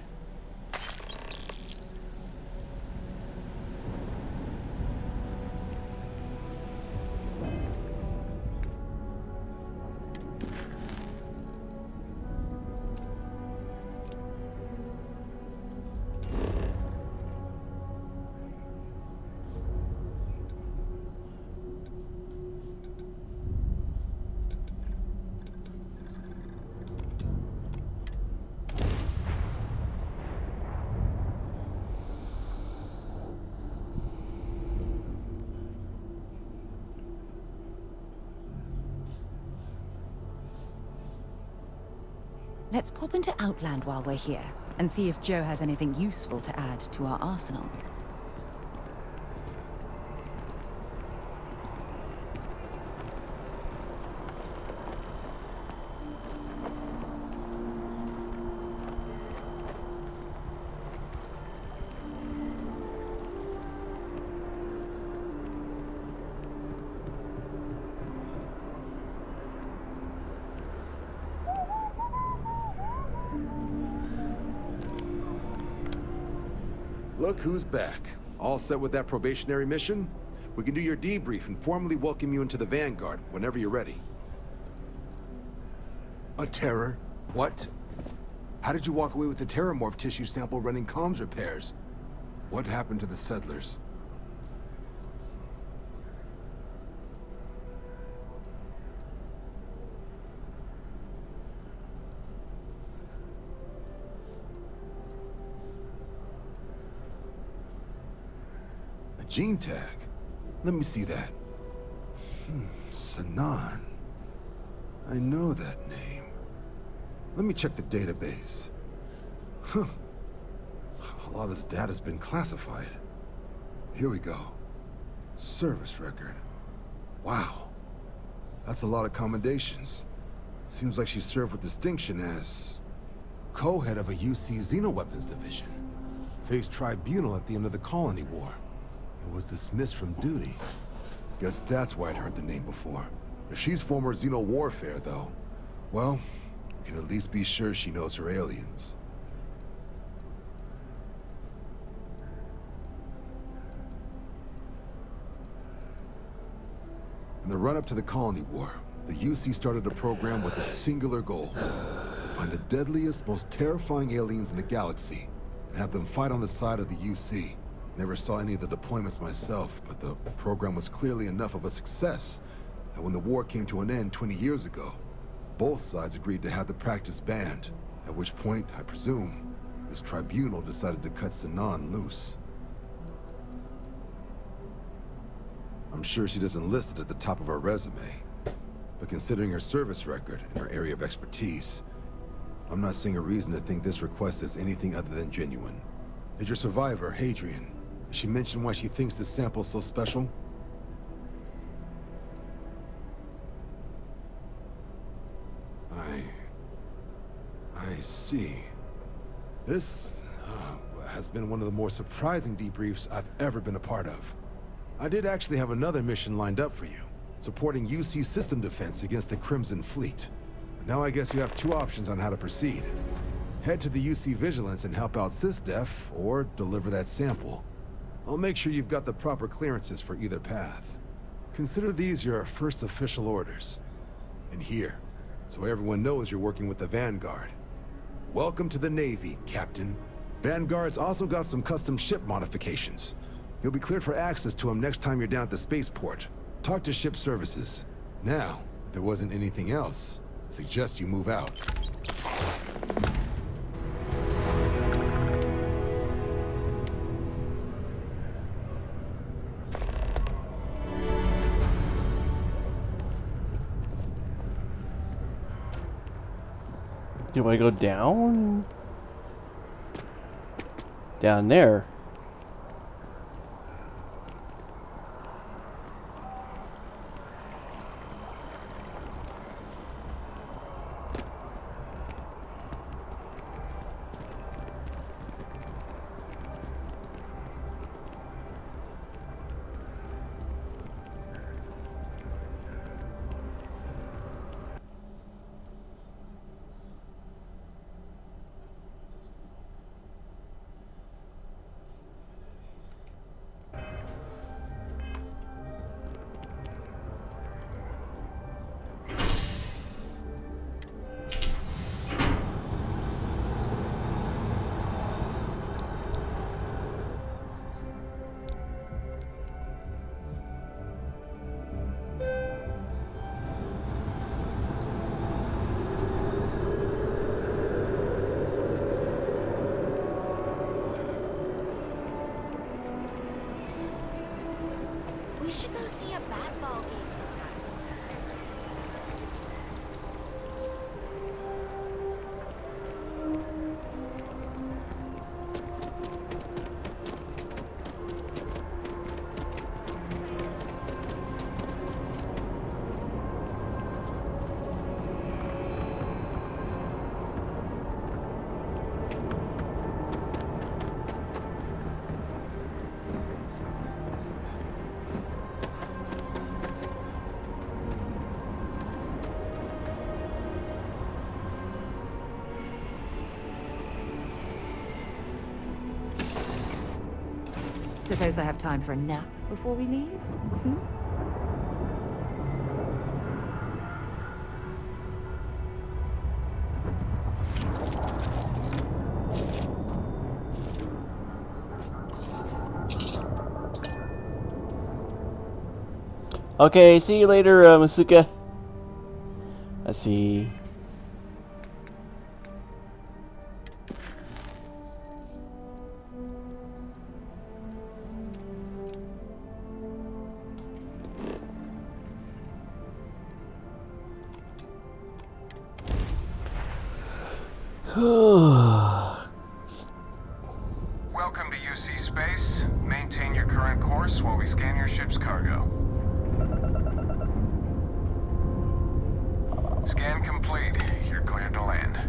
Let's pop into Outland while we're here, and see if Joe has anything useful to add to our arsenal.
Look who's back. All set with that probationary mission? We can do your debrief and formally welcome you into the Vanguard whenever you're ready. A terror? What? How did you walk away with the terramorph tissue sample running comms repairs? What happened to the settlers? A gene tag? Let me see that. Sanan. I know that name. Let me check the database. Huh. A lot of this data's been classified. Here we go. Service record. Wow. That's a lot of commendations. Seems like she served with distinction as co-head of a UC Xenoweapons division. Faced tribunal at the end of the Colony War. And was dismissed from duty. Guess that's why I'd heard the name before. If she's former Xeno warfare, though, well, we can at least be sure she knows her aliens. In the run-up to the Colony War, the UC started a program with a singular goal. Find the deadliest, most terrifying aliens in the galaxy, and have them fight on the side of the UC. Never saw any of the deployments myself, but the program was clearly enough of a success that when the war came to an end 20 years ago, both sides agreed to have the practice banned, at which point, I presume, this tribunal decided to cut Sanan loose. I'm sure she doesn't list it at the top of her resume, but considering her service record and her area of expertise, I'm not seeing a reason to think this request is anything other than genuine. Did your survivor, Hadrian, she mentioned why she thinks this sample's so special? I see. This has been one of the more surprising debriefs I've ever been a part of. I did actually have another mission lined up for you, supporting UC system defense against the Crimson Fleet. Now I guess you have two options on how to proceed. Head to the UC Vigilance and help out SysDef, or deliver that sample. I'll make sure you've got the proper clearances for either path. Consider these your first official orders. And here, so everyone knows you're working with the Vanguard. Welcome to the Navy, Captain. Vanguard's also got some custom ship modifications. You'll be cleared for access to them next time you're down at the spaceport. Talk to ship services. Now, if there wasn't anything else, I suggest you move out.
Do I go down? Down there.
Suppose I have time for a nap before we leave? Hmm?
Okay, see you later, Masuka. Let's see.
Welcome to UC Space. Maintain your current course while we scan your ship's cargo. Scan complete. You're cleared to land.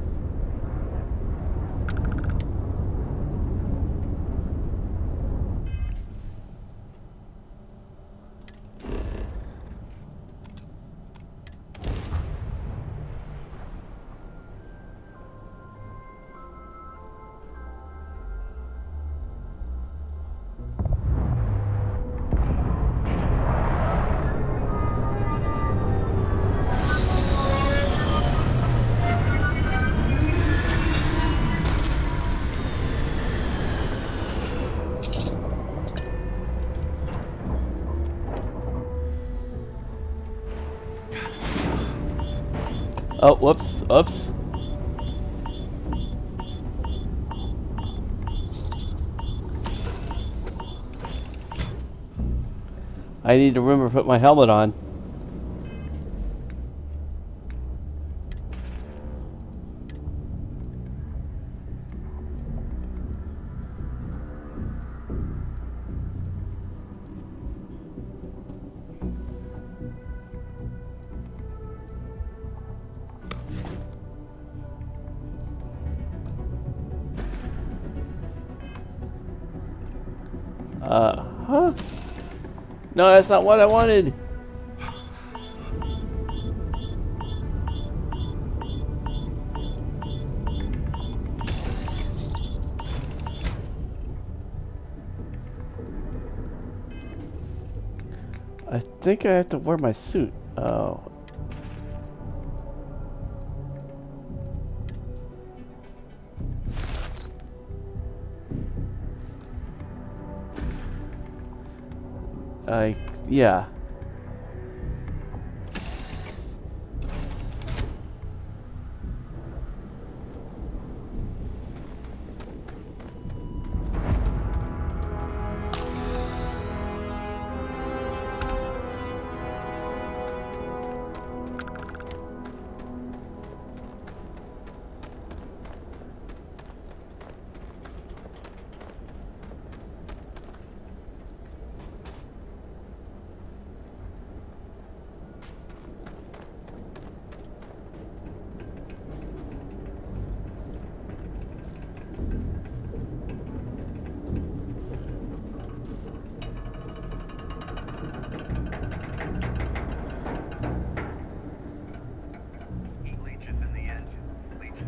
Oh, whoops, oops. I need to remember to put my helmet on. Huh? No, that's not what I wanted. I think I have to wear my suit. Oh. Yeah.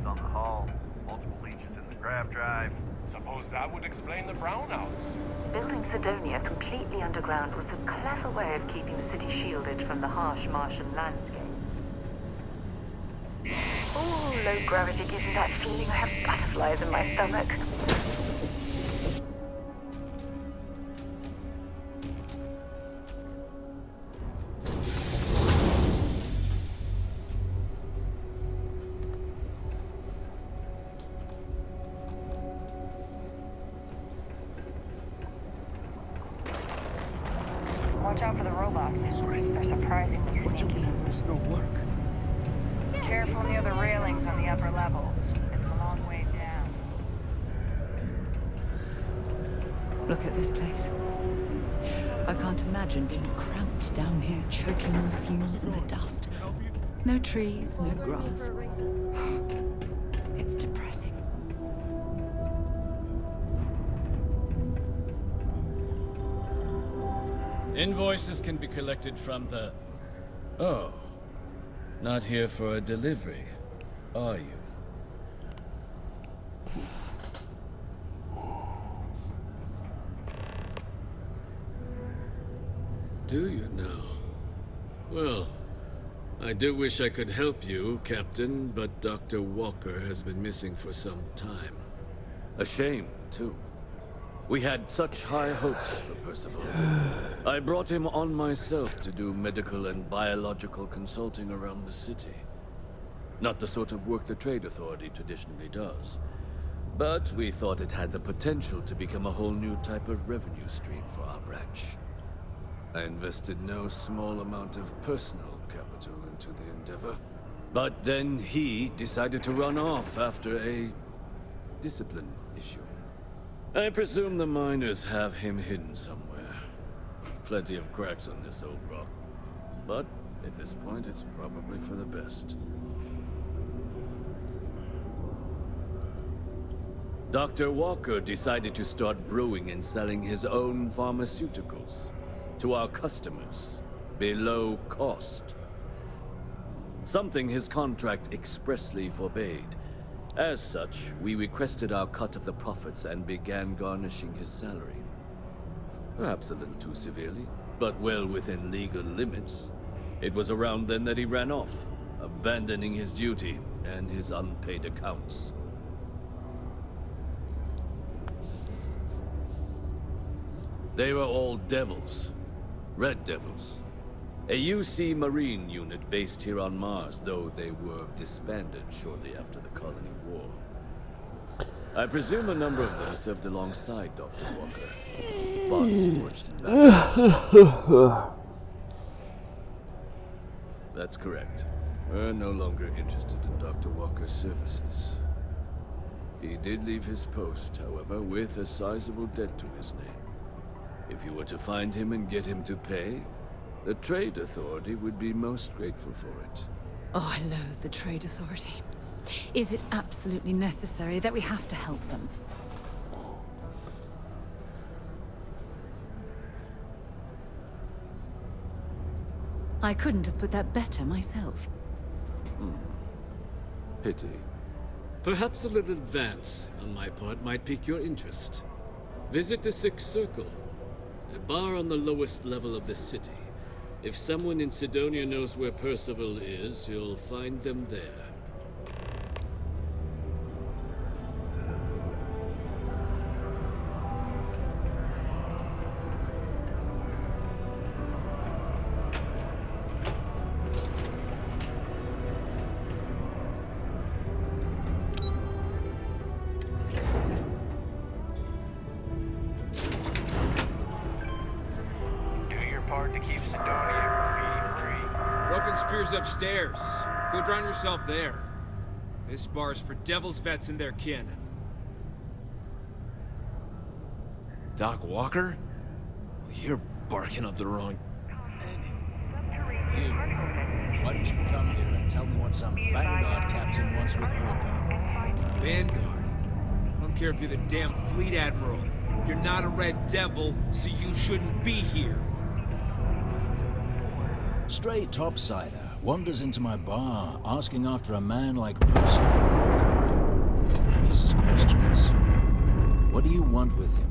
on the hull, multiple leeches in the grav drive.
Suppose that would explain the brownouts.
Building Sidonia completely underground was a clever way of keeping the city shielded from the harsh Martian landscape. Ooh, low gravity gives me that feeling I have butterflies in my stomach.
Watch out for the robots. They're surprisingly sneaky.
There's no work.
Be careful near the railings on the upper levels. It's a long way down.
Look at this place. I can't imagine being cramped down here, choking on the fumes and the dust. No trees, no grass. It's depressing.
Invoices can be collected from the... Oh. Not here for a delivery, are you? Do you now? Well, I do wish I could help you, Captain, but Dr. Walker has been missing for some time.
A shame, too. We had such high hopes for Percival. I brought him on myself to do medical and biological consulting around the city. Not the sort of work the Trade Authority traditionally does. But we thought it had the potential to become a whole new type of revenue stream for our branch. I invested no small amount of personal capital into the endeavor. But then he decided to run off after a discipline issue. I presume the miners have him hidden somewhere. Plenty of cracks on this old rock. But at this point, it's probably for the best. Dr. Walker decided to start brewing and selling his own pharmaceuticals to our customers below cost. Something his contract expressly forbade. As such, we requested our cut of the profits and began garnishing his salary. Perhaps a little too severely, but well within legal limits. It was around then that he ran off, abandoning his duty and his unpaid accounts. They were all devils. Red Devils. A UC Marine unit based here on Mars, though they were disbanded shortly after the Colony War. I presume a number of them served alongside Dr. Walker. Bonds forged in battle. That's correct. We're no longer interested in Dr. Walker's services. He did leave his post, however, with a sizable debt to his name. If you were to find him and get him to pay, the Trade Authority would be most grateful for it.
Oh, I loathe the Trade Authority. Is it absolutely necessary that we have to help them? I couldn't have put that better myself.
Pity.
Perhaps a little advance on my part might pique your interest. Visit the Sixth Circle, a bar on the lowest level of the city. If someone in Sidonia knows where Percival is, you'll find them there.
Spears upstairs. Go drown yourself there. This bar's for Devil's vets and their kin. Doc Walker? You're barking up the wrong...
You. Why don't you come here and tell me what some Vanguard captain wants with Walker?
Vanguard? I don't care if you're the damn fleet admiral. You're not a Red Devil, so you shouldn't be here.
Stray topsider wanders into my bar asking after a man like Percival Walker. Raises questions. What do you want with him?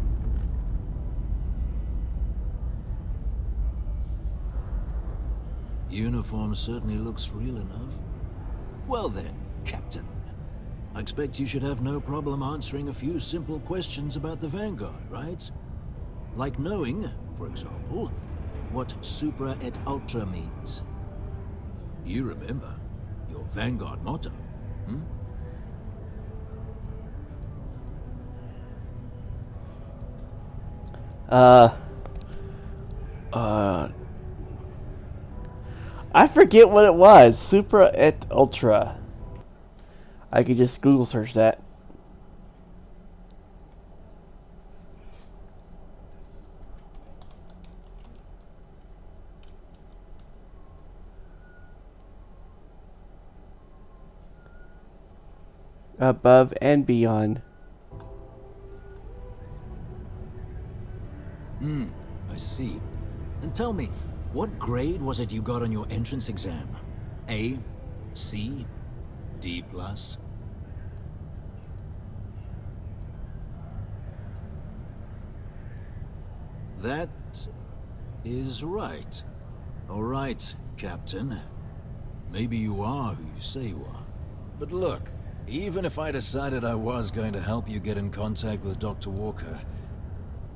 Uniform certainly looks real enough. Well then, Captain. I expect you should have no problem answering a few simple questions about the Vanguard, right? Like knowing, for example, what Supra et Ultra means. You remember your Vanguard motto, hmm?
I forget what it was. Supra et Ultra. I could just Google search that. Above and beyond.
I see. And tell me, what grade was it you got on your entrance exam? A? C? D+? That is right. All right, Captain. Maybe you are who you say you are. But look, even if I decided I was going to help you get in contact with Dr. Walker,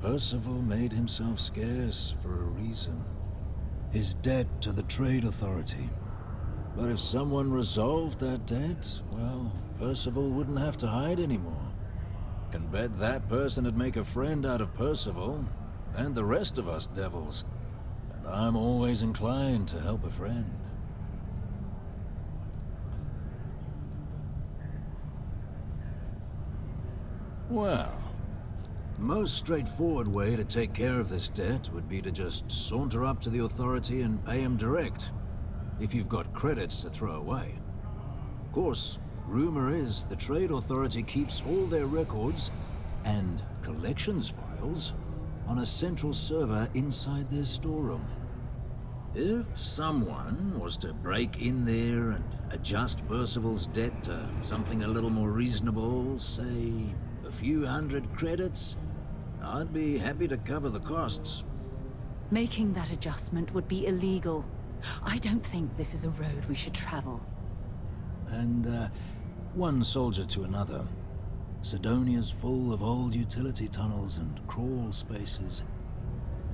Percival made himself scarce for a reason. His debt to the Trade Authority. But if someone resolved that debt, well, Percival wouldn't have to hide anymore. Can bet that person would make a friend out of Percival, and the rest of us devils. And I'm always inclined to help a friend. Well, the most straightforward way to take care of this debt would be to just saunter up to the Authority and pay him direct, if you've got credits to throw away. Of course, rumor is the Trade Authority keeps all their records and collections files on a central server inside their storeroom. If someone was to break in there and adjust Percival's debt to something a little more reasonable, say a few hundred credits, I'd be happy to cover the costs.
Making that adjustment would be illegal. I don't think this is a road we should travel.
And, one soldier to another. Sidonia's full of old utility tunnels and crawl spaces.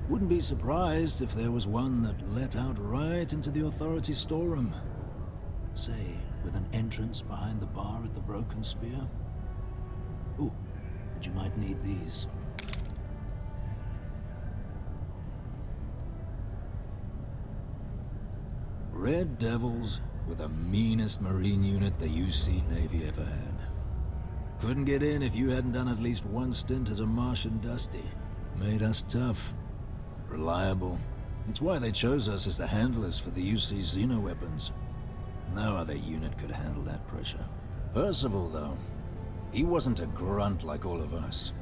Wouldn't be surprised if there was one that let out right into the Authority storeroom. Say, with an entrance behind the bar at the Broken Spear. Ooh, and you might need these. Red Devils were the meanest Marine unit the UC Navy ever had. Couldn't get in if you hadn't done at least one stint as a Martian Dusty. Made us tough. Reliable. It's why they chose us as the handlers for the UC Xeno weapons. No other unit could handle that pressure. Percival, though, he wasn't a grunt like all of us.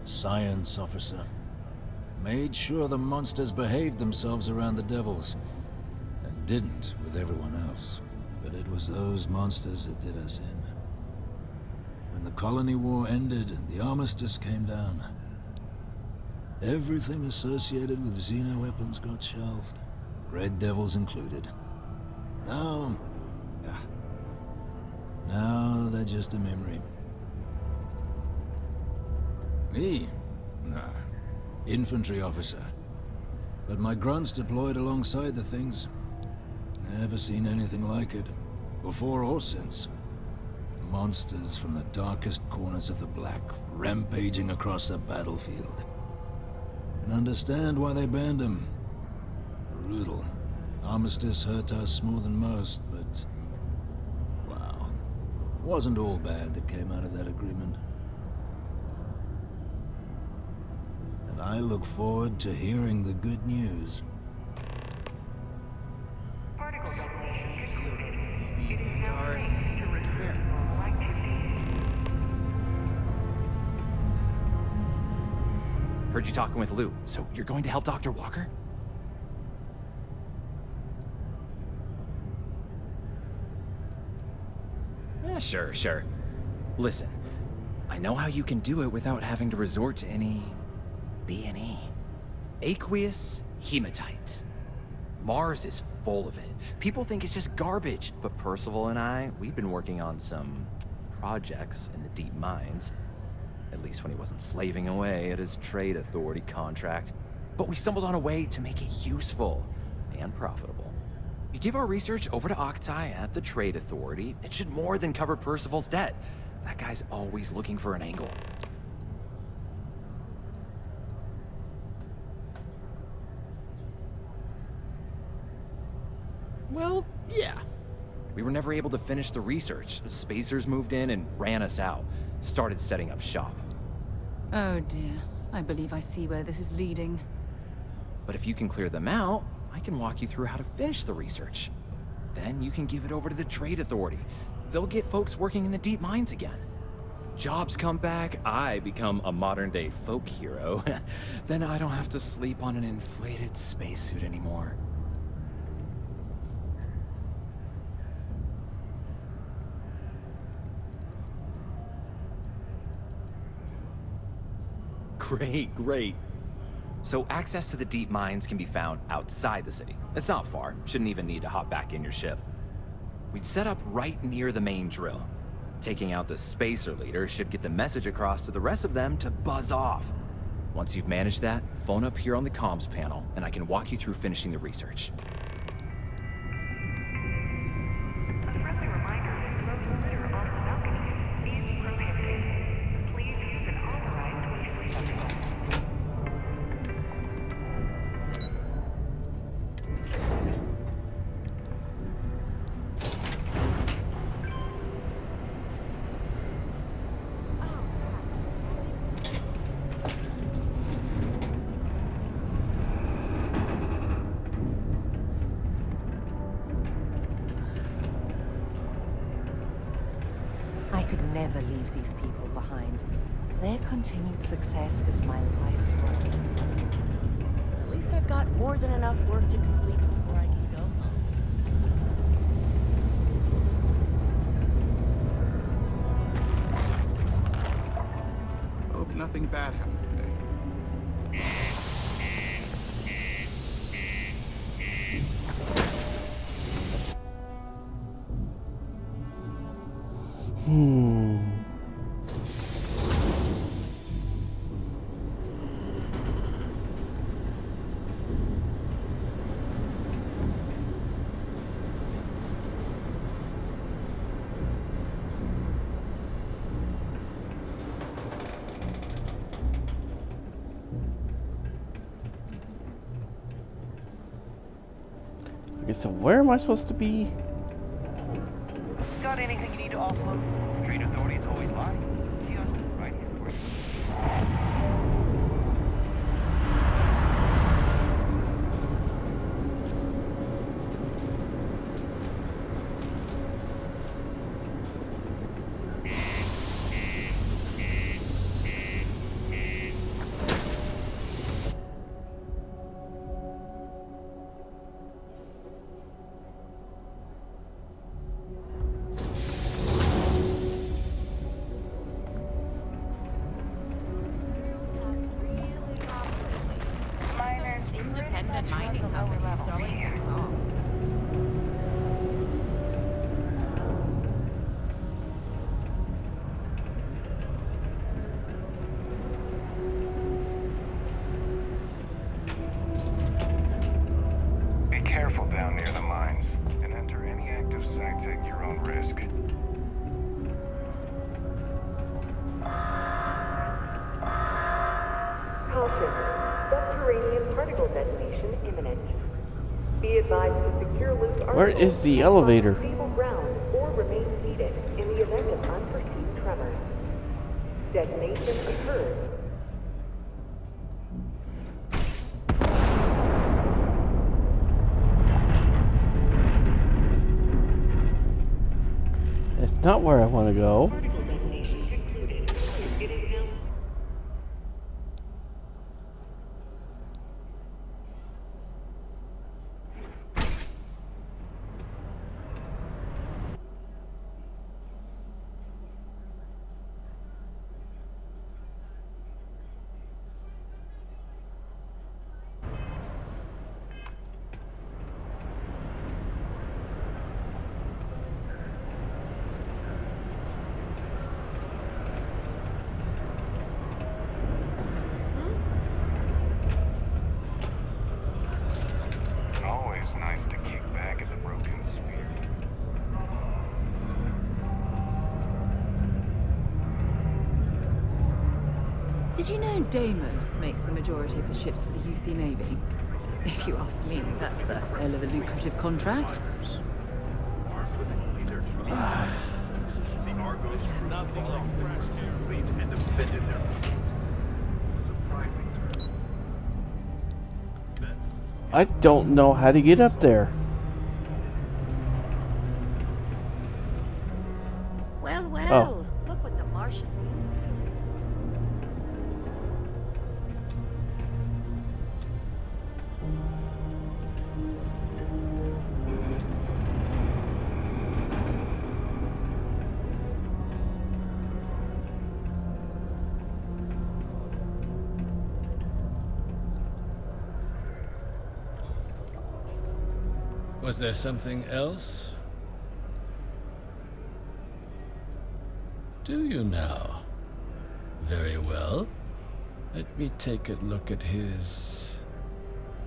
Science officer. Made sure the monsters behaved themselves around the Devils. And didn't with everyone else. But it was those monsters that did us in. When the Colony War ended and the armistice came down, everything associated with Xeno weapons got shelved. Red Devils included. Now they're just a memory. Me? Nah. Infantry officer. But my grunts deployed alongside the things. Never seen anything like it. Before or since. Monsters from the darkest corners of the Black, rampaging across the battlefield. And understand why they banned them. Brutal. Armistice hurt us more than most, but... wow. Wasn't all bad that came out of that agreement. And I look forward to hearing the good news.
Heard you talking with Lou, so you're going to help Dr. Walker? Yeah, sure. Listen, I know how you can do it without having to resort to any... B&E. Aqueous hematite. Mars is full of it. People think it's just garbage, but Percival and I, we've been working on some projects in the deep mines. At least when he wasn't slaving away at his Trade Authority contract. But we stumbled on a way to make it useful and profitable. You give our research over to Octai at the Trade Authority, it should more than cover Percival's debt. That guy's always looking for an angle. Well, yeah. We were never able to finish the research. Spacers moved in and ran us out. Started setting up shop.
Oh dear. I believe I see where this is leading.
But if you can clear them out, I can walk you through how to finish the research. Then you can give it over to the Trade Authority. They'll get folks working in the deep mines again. Jobs come back, I become a modern-day folk hero. Then I don't have to sleep on an inflated spacesuit anymore. Great. so access to the deep mines can be found outside the city. It's not far, shouldn't even need to hop back in your ship. We'd set up right near the main drill. Taking out the spacer leader should get the message across to the rest of them to buzz off. Once you've managed that, phone up here on the comms panel, and I can walk you through finishing the research.
I could never leave these people behind. Their continued success is my life's work.
At least I've got more than enough work to complete before I can go home.
Hope nothing bad happens today.
Okay, so where am I supposed to be?
Got anything you need to offload? Trade authorities always lie. Kiosk right here for you.
Independent mining companies throwing things off.
Be careful down near the mines, and enter any active sites at your own risk.
Caution. Subterranean particle detonation imminent. Be advised to secure loose
Where is the elevator?
stable ground or remain seated in the event of unforeseen tremors. Detonation occurs.
It's not where I want to go.
Always nice to kick back at the broken spear.
Did you know Deimos makes the majority of the ships for the UC Navy? If you ask me, that's a hell of a lucrative contract.
I don't know how to get up there.
Well, well,
Oh.
look what the Martian means.
Was there something else? Do you now? Very well. Let me take a look at his...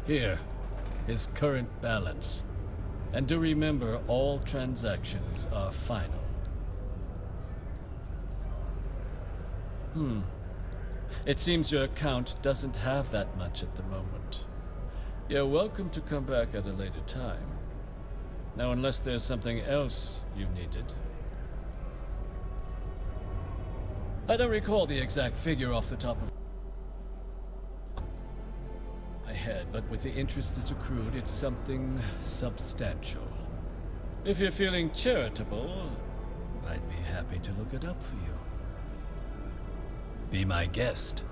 Here, his current balance. And do remember, all transactions are final. It seems your account doesn't have that much at the moment. You're welcome to come back at a later time. Now, unless there's something else you needed. I don't recall the exact figure off the top of my head, but with the interest that's accrued, it's something substantial. If you're feeling charitable, I'd be happy to look it up for you. Be my guest.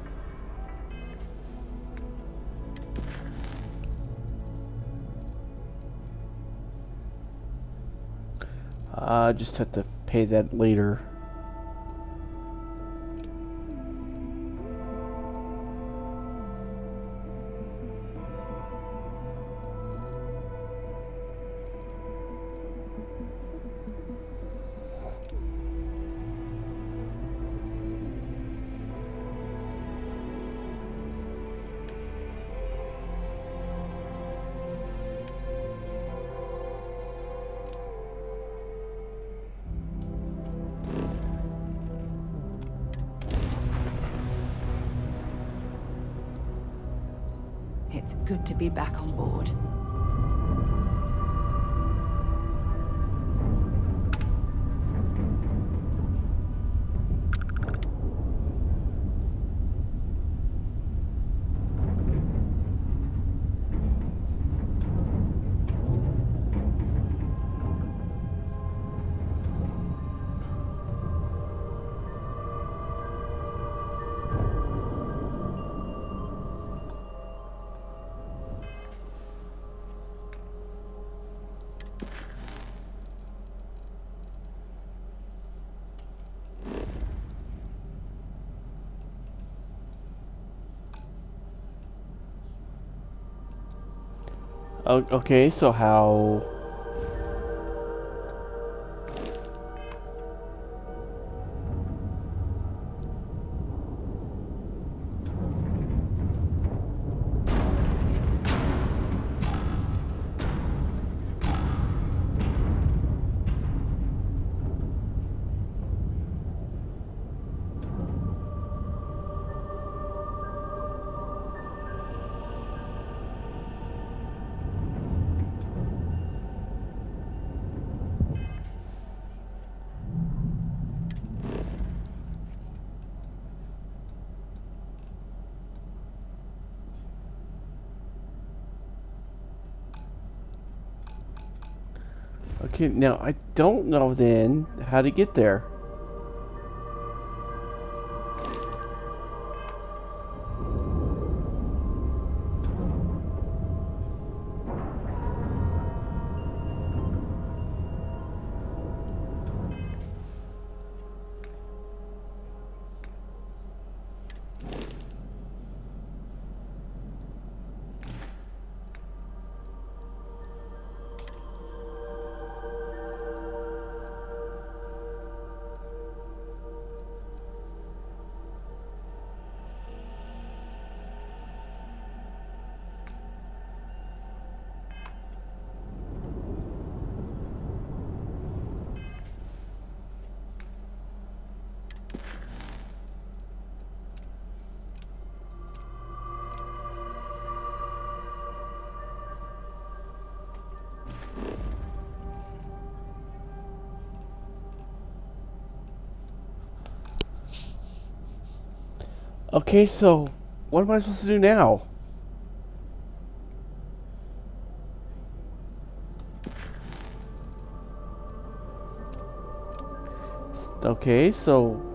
I just have to pay that later.
It's good to be back on board.
Okay, so how... Okay, now I don't know then how to get there. Okay, so what am I supposed to do now? Okay, so...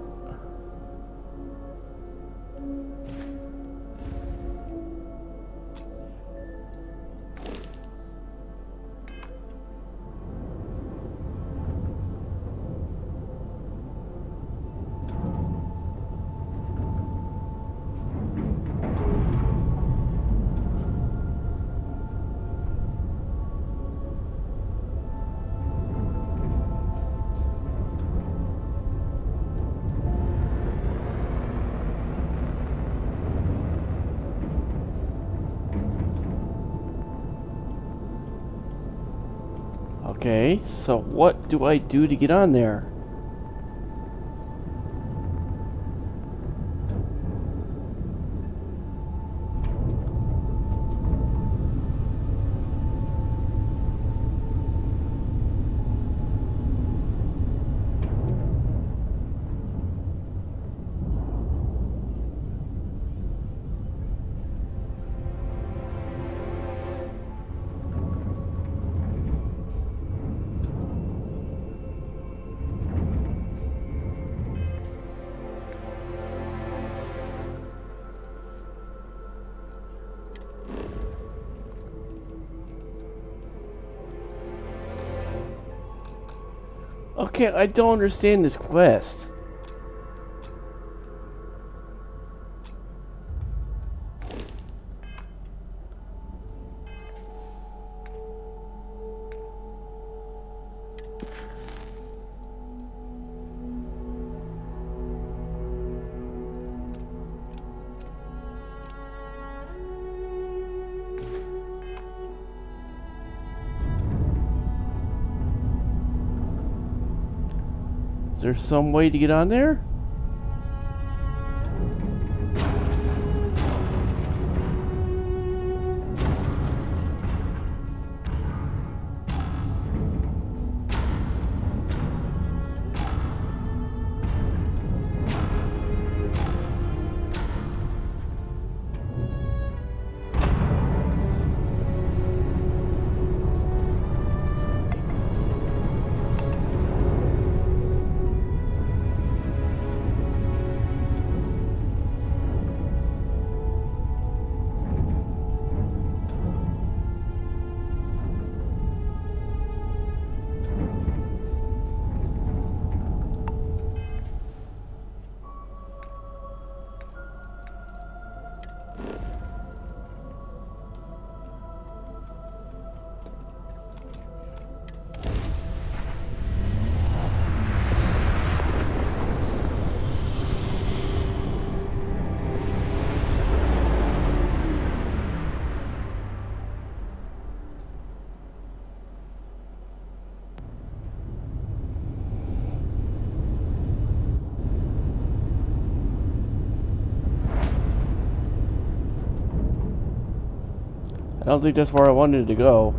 Okay, so what do I do to get on there? Okay, I don't understand this quest. Is there some way to get on there? I don't think that's where I wanted to go.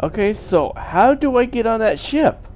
Okay, so how do I get on that ship?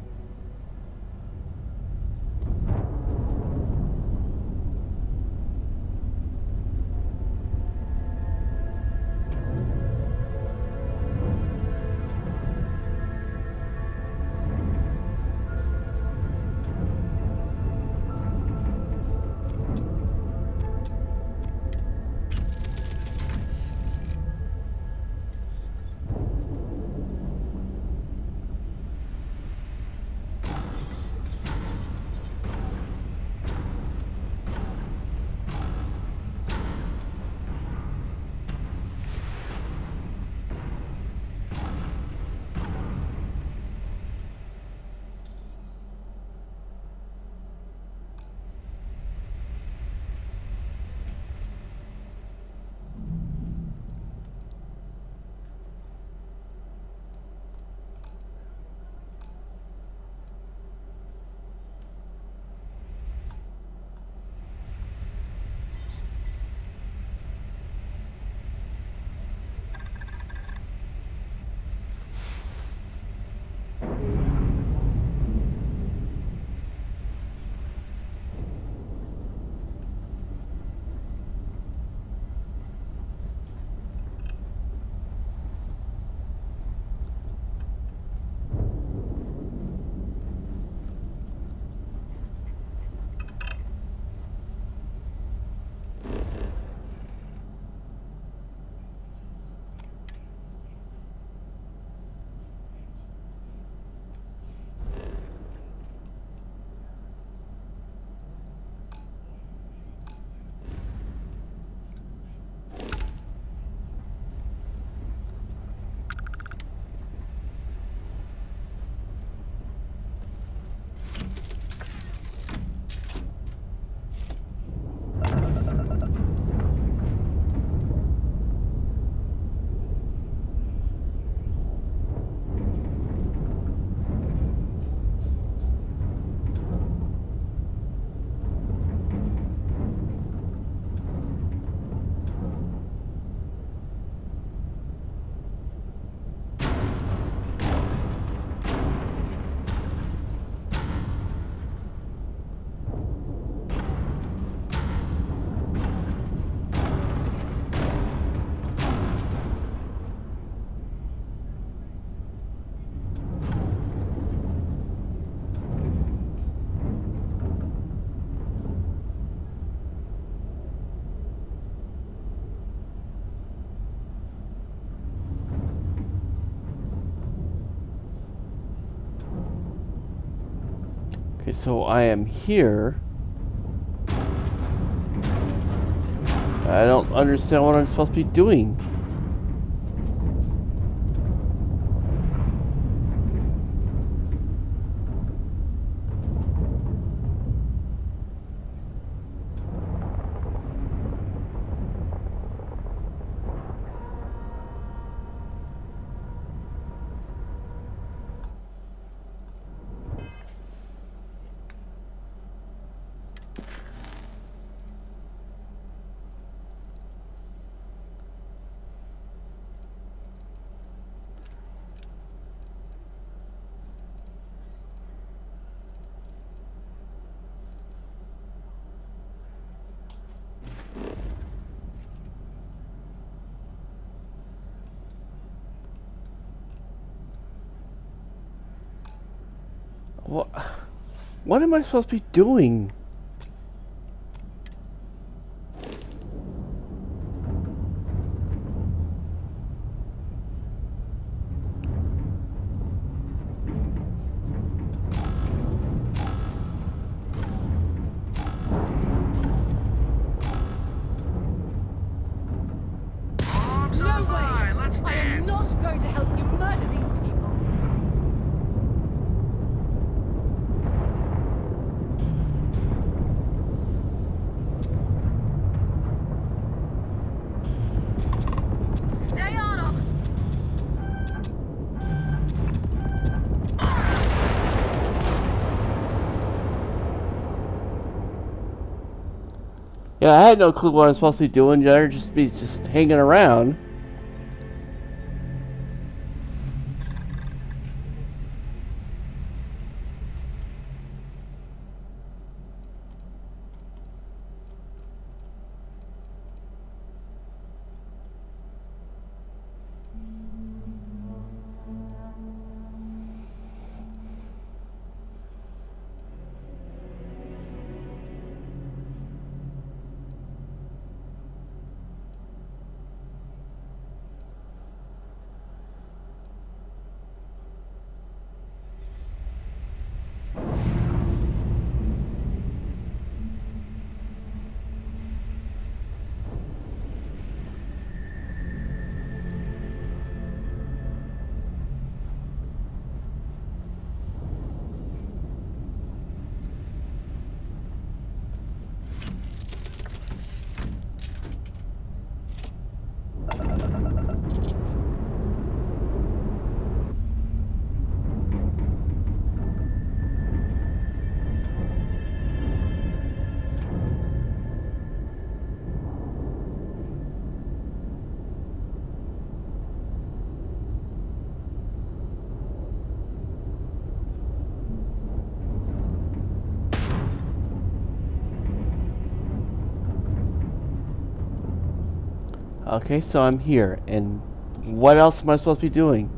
Okay, so I am here. I don't understand what I'm supposed to be doing. What am I supposed to be doing?
No way! I am not going to help you murder these people.
Stay on them!
Yeah, I had no clue what I was supposed to be doing. I'd just be hanging around. Okay, so I'm here, and what else am I supposed to be doing?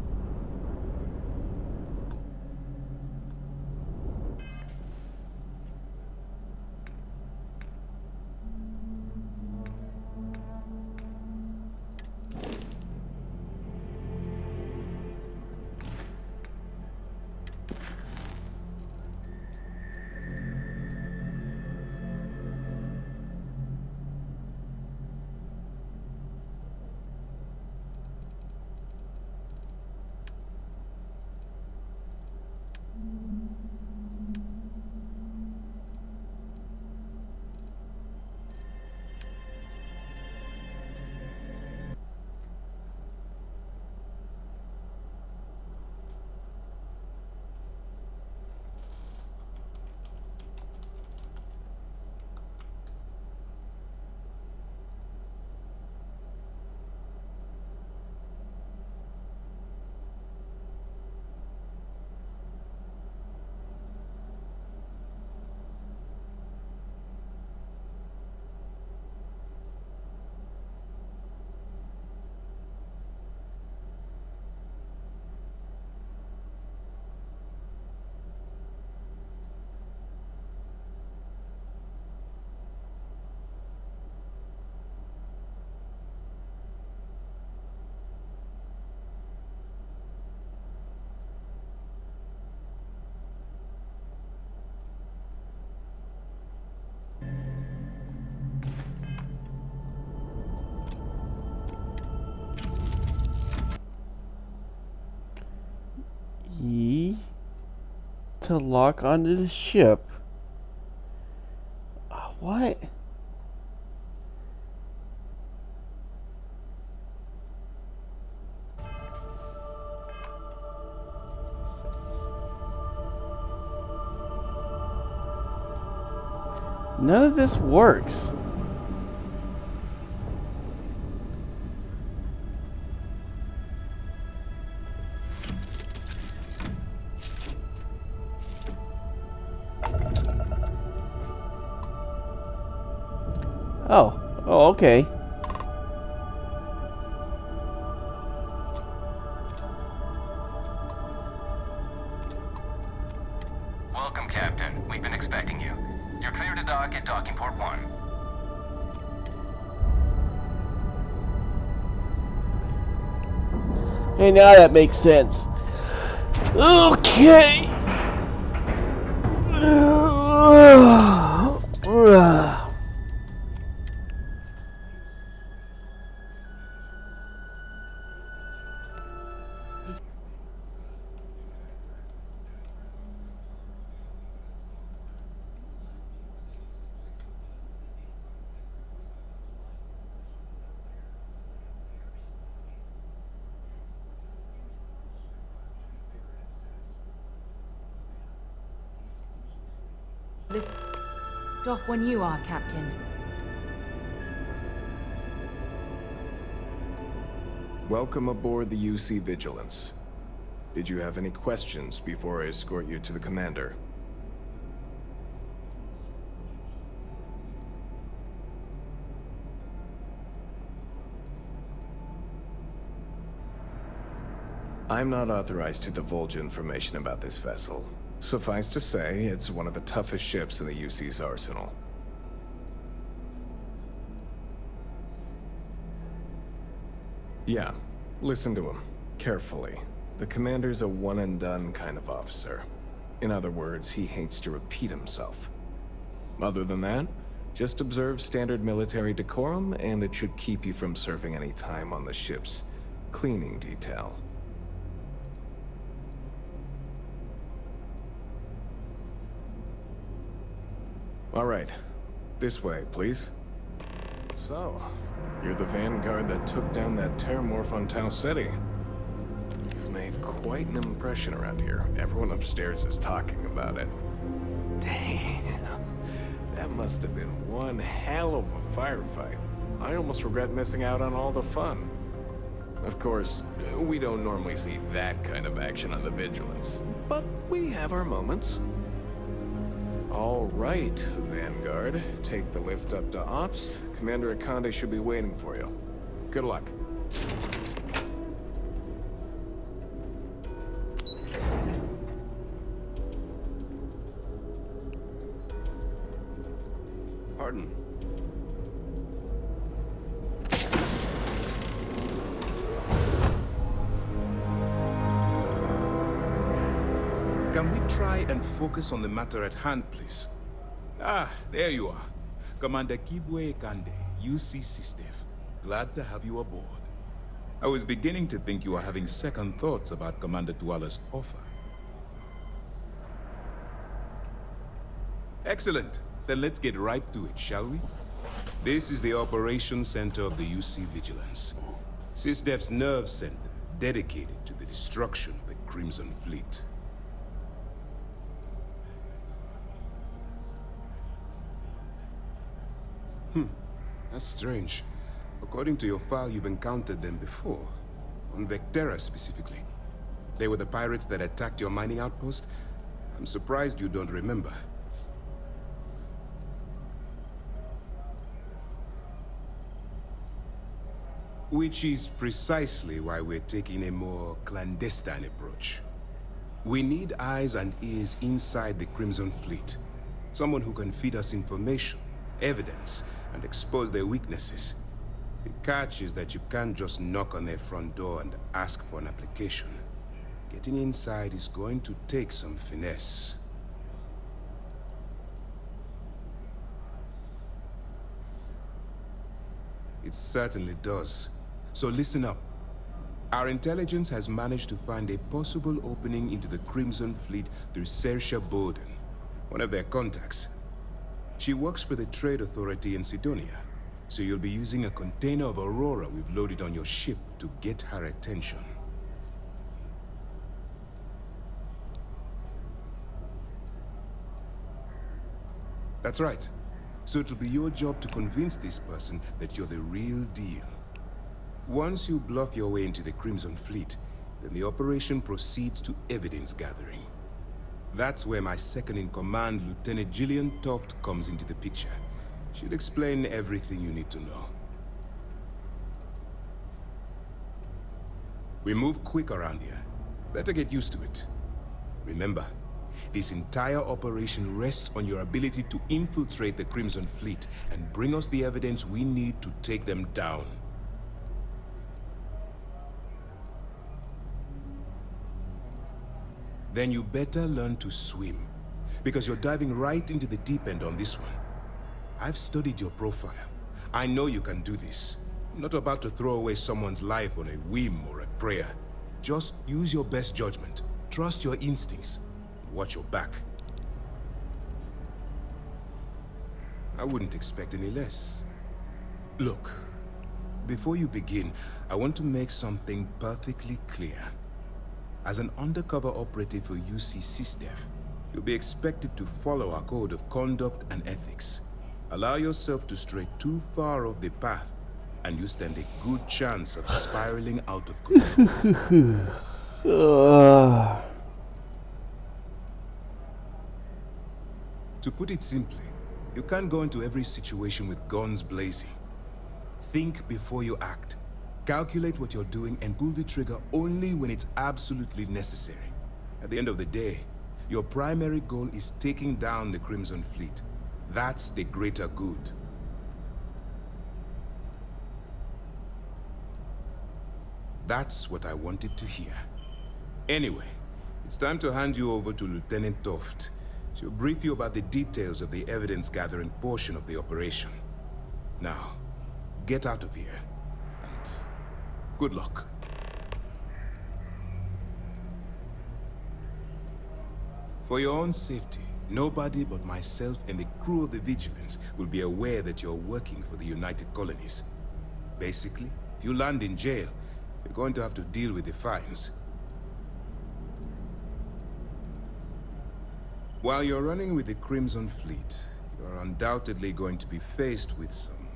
to lock onto the ship. What? None of this works. Oh, okay.
Welcome, Captain. We've been expecting you. You're clear to dock at docking port 1.
Hey, now that makes sense. Okay.
Lift off when you are, Captain.
Welcome aboard the UC Vigilance. Did you have any questions before I escort you to the commander? I'm not authorized to divulge information about this vessel. Suffice to say, it's one of the toughest ships in the UC's arsenal. Yeah, listen to him carefully. The commander's a one-and-done kind of officer. In other words, he hates to repeat himself. Other than that, just observe standard military decorum, and it should keep you from serving any time on the ship's cleaning detail. All right, this way, please. So, you're the vanguard that took down that terramorph on Tau City. You've made quite an impression around here. Everyone upstairs is talking about it. Damn, that must have been one hell of a firefight. I almost regret missing out on all the fun. Of course, we don't normally see that kind of action on the Vigilance, but we have our moments. All right, Vanguard. Take the lift up to Ops. Commander Akande should be waiting for you. Good luck. Pardon.
Can we try and focus on the matter at hand, please? Ah, there you are. Commander Kibwe Kande, UC SysDef. Glad to have you aboard. I was beginning to think you were having second thoughts about Commander Tuala's offer. Excellent. Then let's get right to it, shall we? This is the operations center of the UC Vigilance. SysDef's nerve center, dedicated to the destruction of the Crimson Fleet. That's strange. According to your file, you've encountered them before. On Vectera, specifically. They were the pirates that attacked your mining outpost? I'm surprised you don't remember. Which is precisely why we're taking a more clandestine approach. We need eyes and ears inside the Crimson Fleet. Someone who can feed us information, evidence, and expose their weaknesses. The catch is that you can't just knock on their front door and ask for an application. Getting inside is going to take some finesse. It certainly does. So listen up. Our intelligence has managed to find a possible opening into the Crimson Fleet through Saoirse Bowden, one of their contacts. She works for the Trade Authority in Sidonia, so you'll be using a container of Aurora we've loaded on your ship to get her attention. That's right. So it'll be your job to convince this person that you're the real deal. Once you bluff your way into the Crimson Fleet, then the operation proceeds to evidence gathering. That's where my second-in-command, Lieutenant Gillian Toft, comes into the picture. She'll explain everything you need to know. We move quick around here. Better get used to it. Remember, this entire operation rests on your ability to infiltrate the Crimson Fleet and bring us the evidence we need to take them down. Then you better learn to swim, because you're diving right into the deep end on this one. I've studied your profile. I know you can do this. I'm not about to throw away someone's life on a whim or a prayer. Just use your best judgment. Trust your instincts. Watch your back. I wouldn't expect any less. Look, before you begin, I want to make something perfectly clear. As an undercover operative for UC SysDef, you'll be expected to follow our code of conduct and ethics. Allow yourself to stray too far off the path, and you stand a good chance of spiraling out of control. To put it simply, you can't go into every situation with guns blazing. Think before you act. Calculate what you're doing and pull the trigger only when it's absolutely necessary. At the end of the day, your primary goal is taking down the Crimson Fleet. That's the greater good. That's what I wanted to hear. Anyway, it's time to hand you over to Lieutenant Toft. She'll brief you about the details of the evidence-gathering portion of the operation. Now, get out of here. Good luck. For your own safety, nobody but myself and the crew of the Vigilance will be aware that you're working for the United Colonies. Basically, if you land in jail, you're going to have to deal with the fines. While you're running with the Crimson Fleet, you're undoubtedly going to be faced with some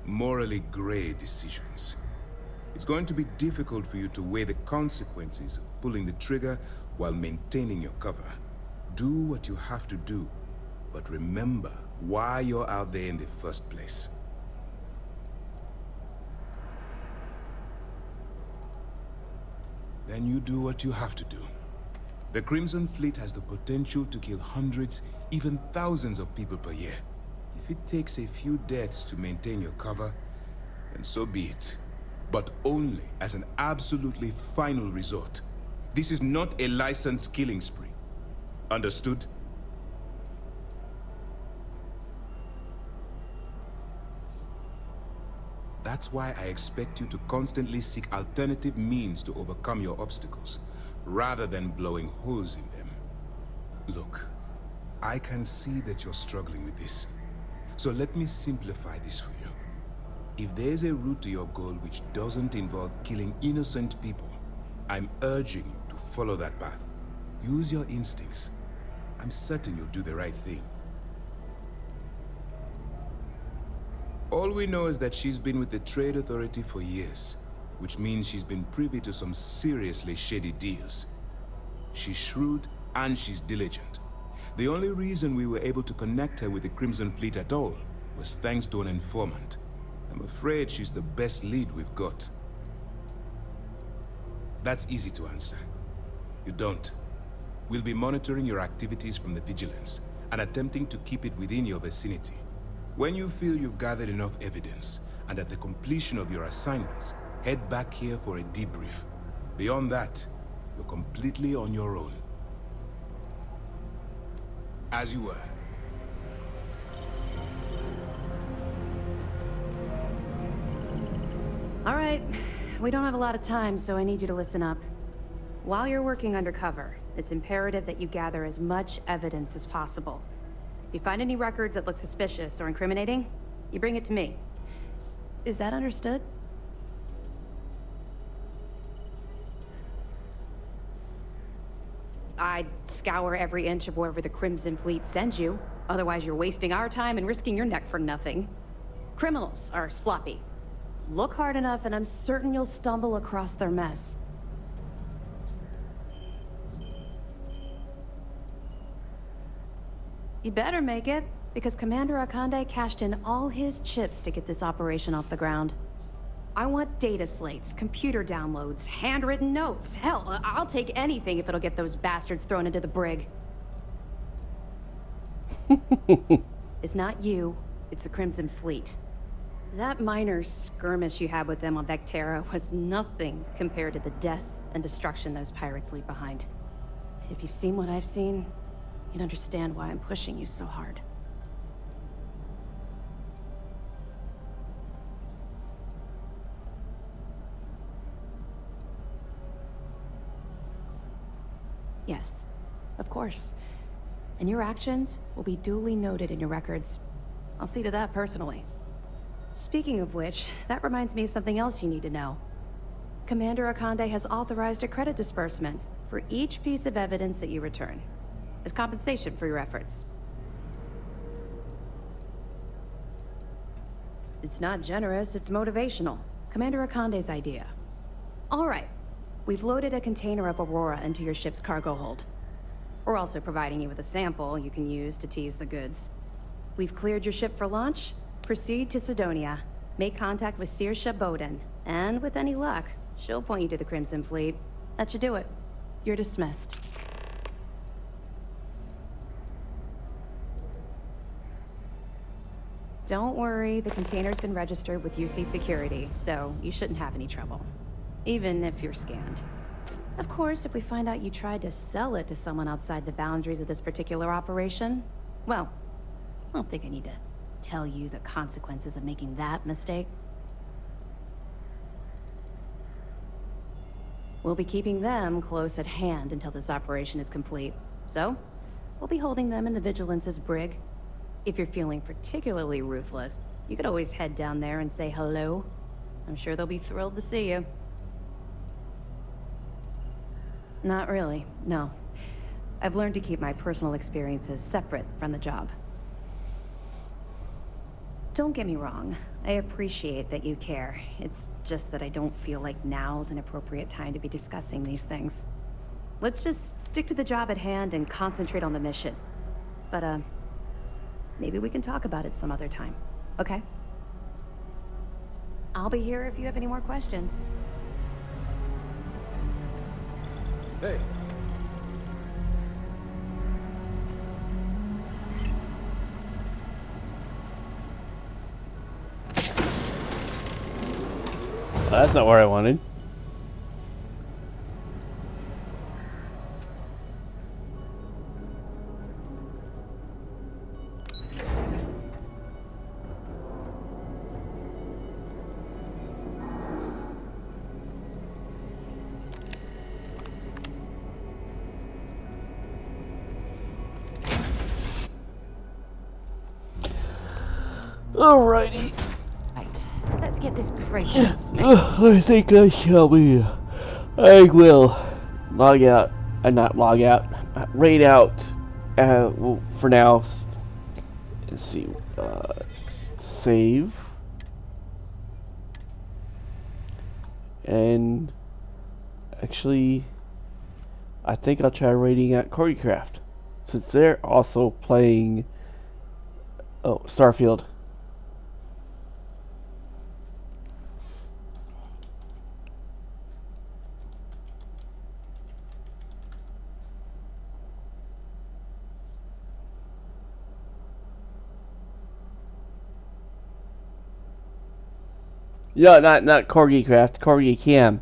morally gray decisions. It's going to be difficult for you to weigh the consequences of pulling the trigger while maintaining your cover. Do what you have to do, but remember why you're out there in the first place. Then you do what you have to do. The Crimson Fleet has the potential to kill hundreds, even thousands of people per year. If it takes a few deaths to maintain your cover, then so be it. But only as an absolutely final resort. This is not a licensed killing spree. Understood? That's why I expect you to constantly seek alternative means to overcome your obstacles, rather than blowing holes in them. Look, I can see that you're struggling with this. So let me simplify this for you. If there's a route to your goal which doesn't involve killing innocent people, I'm urging you to follow that path. Use your instincts. I'm certain you'll do the right thing. All we know is that she's been with the Trade Authority for years, which means she's been privy to some seriously shady deals. She's shrewd and she's diligent. The only reason we were able to connect her with the Crimson Fleet at all was thanks to an informant. I'm afraid she's the best lead we've got. That's easy to answer. You don't. We'll be monitoring your activities from the Vigilance and attempting to keep it within your vicinity. When you feel you've gathered enough evidence, and at the completion of your assignments, head back here for a debrief. Beyond that, you're completely on your own. As you were.
All right, we don't have a lot of time, so I need you to listen up. While you're working undercover, it's imperative that you gather as much evidence as possible. If you find any records that look suspicious or incriminating, you bring it to me. Is that understood? I'd scour every inch of wherever the Crimson Fleet sends you. Otherwise, you're wasting our time and risking your neck for nothing. Criminals are sloppy. Look hard enough and I'm certain you'll stumble across their mess. You better make it, because Commander Akande cashed in all his chips to get this operation off the ground. I want data slates, computer downloads, handwritten notes. Hell, I'll take anything if it'll get those bastards thrown into the brig. It's not you, it's the Crimson Fleet. That minor skirmish you had with them on Vectera was nothing compared to the death and destruction those pirates leave behind. If you've seen what I've seen, you'd understand why I'm pushing you so hard. Yes, of course. And your actions will be duly noted in your records. I'll see to that personally. Speaking of which, that reminds me of something else you need to know. Commander Akande has authorized a credit disbursement for each piece of evidence that you return, as compensation for your efforts. It's not generous, it's motivational. Commander Akande's idea. All right. We've loaded a container of Aurora into your ship's cargo hold. We're also providing you with a sample you can use to tease the goods. We've cleared your ship for launch. Proceed to Sidonia. Make contact with Saoirse Bowden. And with any luck, she'll point you to the Crimson Fleet. That should do it. You're dismissed. Don't worry, the container's been registered with UC Security, so you shouldn't have any trouble. Even if you're scanned. Of course, if we find out you tried to sell it to someone outside the boundaries of this particular operation, well, I don't think I need to tell you the consequences of making that mistake. We'll be keeping them close at hand until this operation is complete. So, we'll be holding them in the Vigilance's brig. If you're feeling particularly ruthless, you could always head down there and say hello. I'm sure they'll be thrilled to see you. Not really, no. I've learned to keep my personal experiences separate from the job. Don't get me wrong, I appreciate that you care. It's just that I don't feel like now's an appropriate time to be discussing these things. Let's just stick to the job at hand and concentrate on the mission. But, maybe we can talk about it some other time, okay? I'll be here if you have any more questions.
Hey.
Well, that's not where I wanted. Alrighty.
Right. Let's get this crate in space.
I think I shall be. I will log out. Not log out. Raid out. Well, for now. Let's see. Save. And actually, I think I'll try raiding at Choreographed, since they're also playing. Oh, Starfield. No, not Choreographed. Corgi Cam.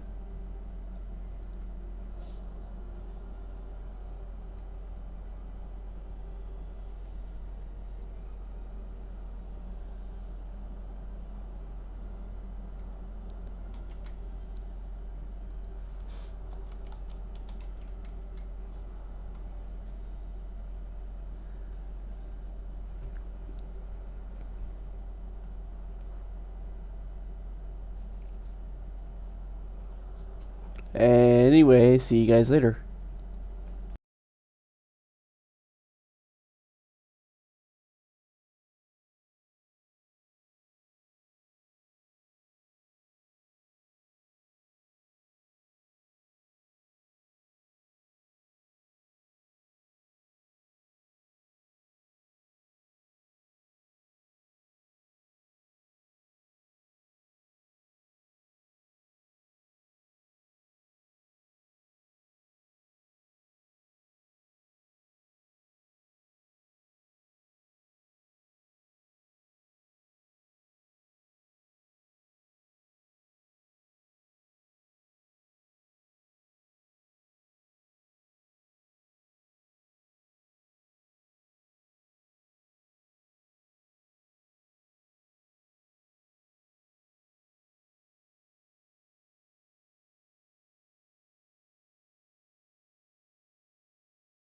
Anyway, see you guys later.